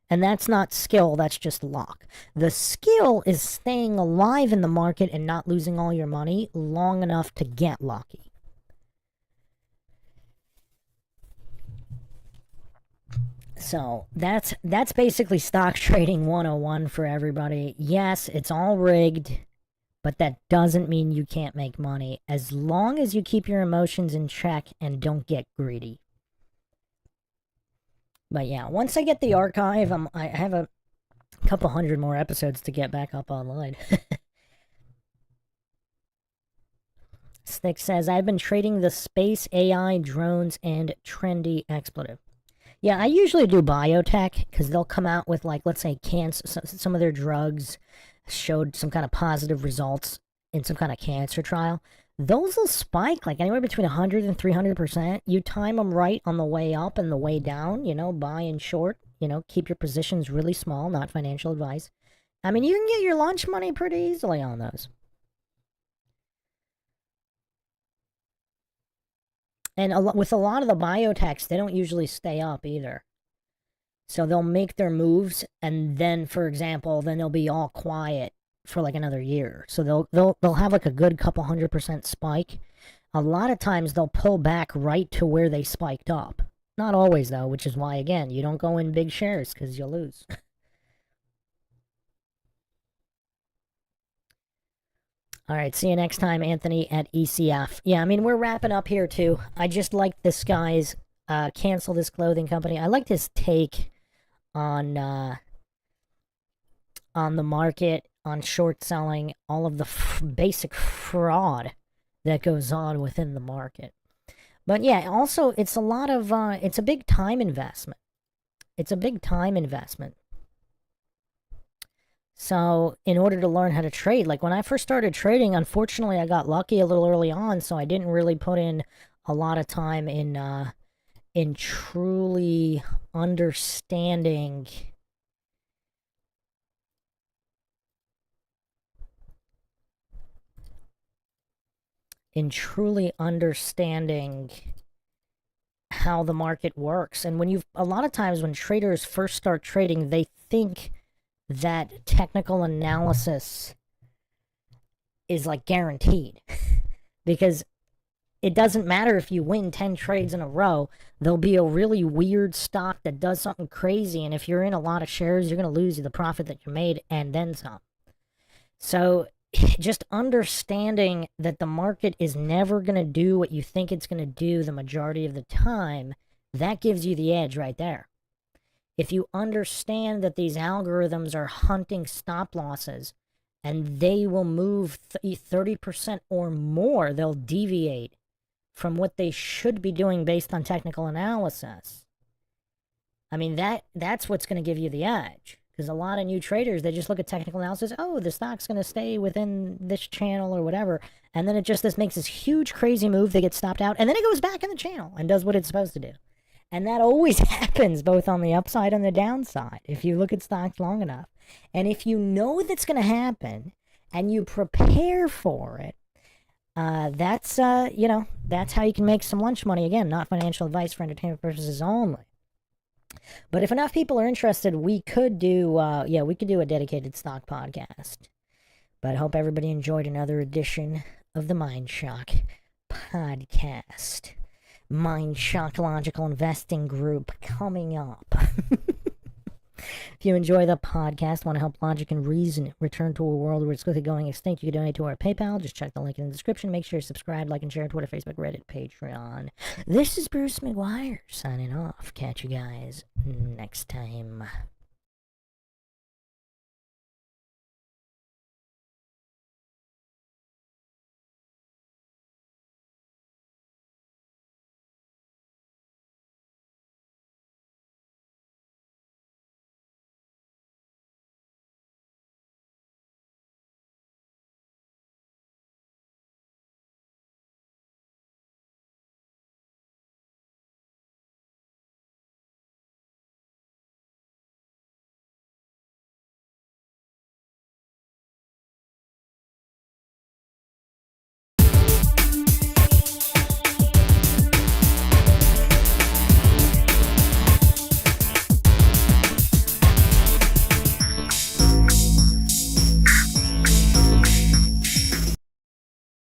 And that's not skill, that's just luck. The skill is staying alive in the market and not losing all your money long enough to get lucky. So that's basically stock trading 101 for everybody. Yes, it's all rigged, but that doesn't mean you can't make money as long as you keep your emotions in check and don't get greedy. But yeah, once I get the archive, I have a couple hundred more episodes to get back up online. Stick says, I've been trading the space, AI, drones, and trendy expletive. Yeah, I usually do biotech because they'll come out with, like, let's say cancer. Some of their drugs showed some kind of positive results in some kind of cancer trial. Those will spike like anywhere between 100 and 300%. You time them right on the way up and the way down, buy and short, keep your positions really small, not financial advice. I mean, you can get your lunch money pretty easily on those. And with a lot of the biotechs, they don't usually stay up either. So they'll make their moves, and then, for example, then they'll be all quiet for like another year. So they'll have like a good couple 100% spike. A lot of times they'll pull back right to where they spiked up. Not always though, which is why again you don't go in big shares because you'll lose. All right, see you next time, Anthony at ECF. Yeah, I mean, we're wrapping up here, too. I just liked this guy's cancel this clothing company. I liked his take on the market, on short selling, all of the basic fraud that goes on within the market. But yeah, also, it's a lot of, it's a big time investment. It's a big time investment. So in order to learn how to trade, like when I first started trading, unfortunately I got lucky a little early on, so I didn't really put in a lot of time in truly understanding how the market works. And a lot of times when traders first start trading, they think that technical analysis is like guaranteed because it doesn't matter if you win 10 trades in a row. There'll be a really weird stock that does something crazy, and if you're in a lot of shares, you're going to lose the profit that you made and then some. So just understanding that the market is never going to do what you think it's going to do the majority of the time, that gives you the edge right there. If you understand that these algorithms are hunting stop losses and they will move 30% or more, they'll deviate from what they should be doing based on technical analysis. I mean, that's what's going to give you the edge. Because a lot of new traders, they just look at technical analysis. Oh, the stock's going to stay within this channel or whatever. And then this makes this huge crazy move. They get stopped out. And then it goes back in the channel and does what it's supposed to do. And that always happens both on the upside and the downside if you look at stocks long enough. And if you know that's going to happen and you prepare for it, that's how you can make some lunch money. Again, not financial advice for entertainment purposes only. But if enough people are interested, we could do a dedicated stock podcast. But I hope everybody enjoyed another edition of the MindShock podcast. MindShock Logical Investing Group coming up. If you enjoy the podcast, want to help logic and reason return to a world where it's quickly going extinct, you can donate to our PayPal. Just check the link in the description. Make sure you subscribe, like, and share on Twitter, Facebook, Reddit, Patreon. This is Bruce McGuire signing off. Catch you guys next time.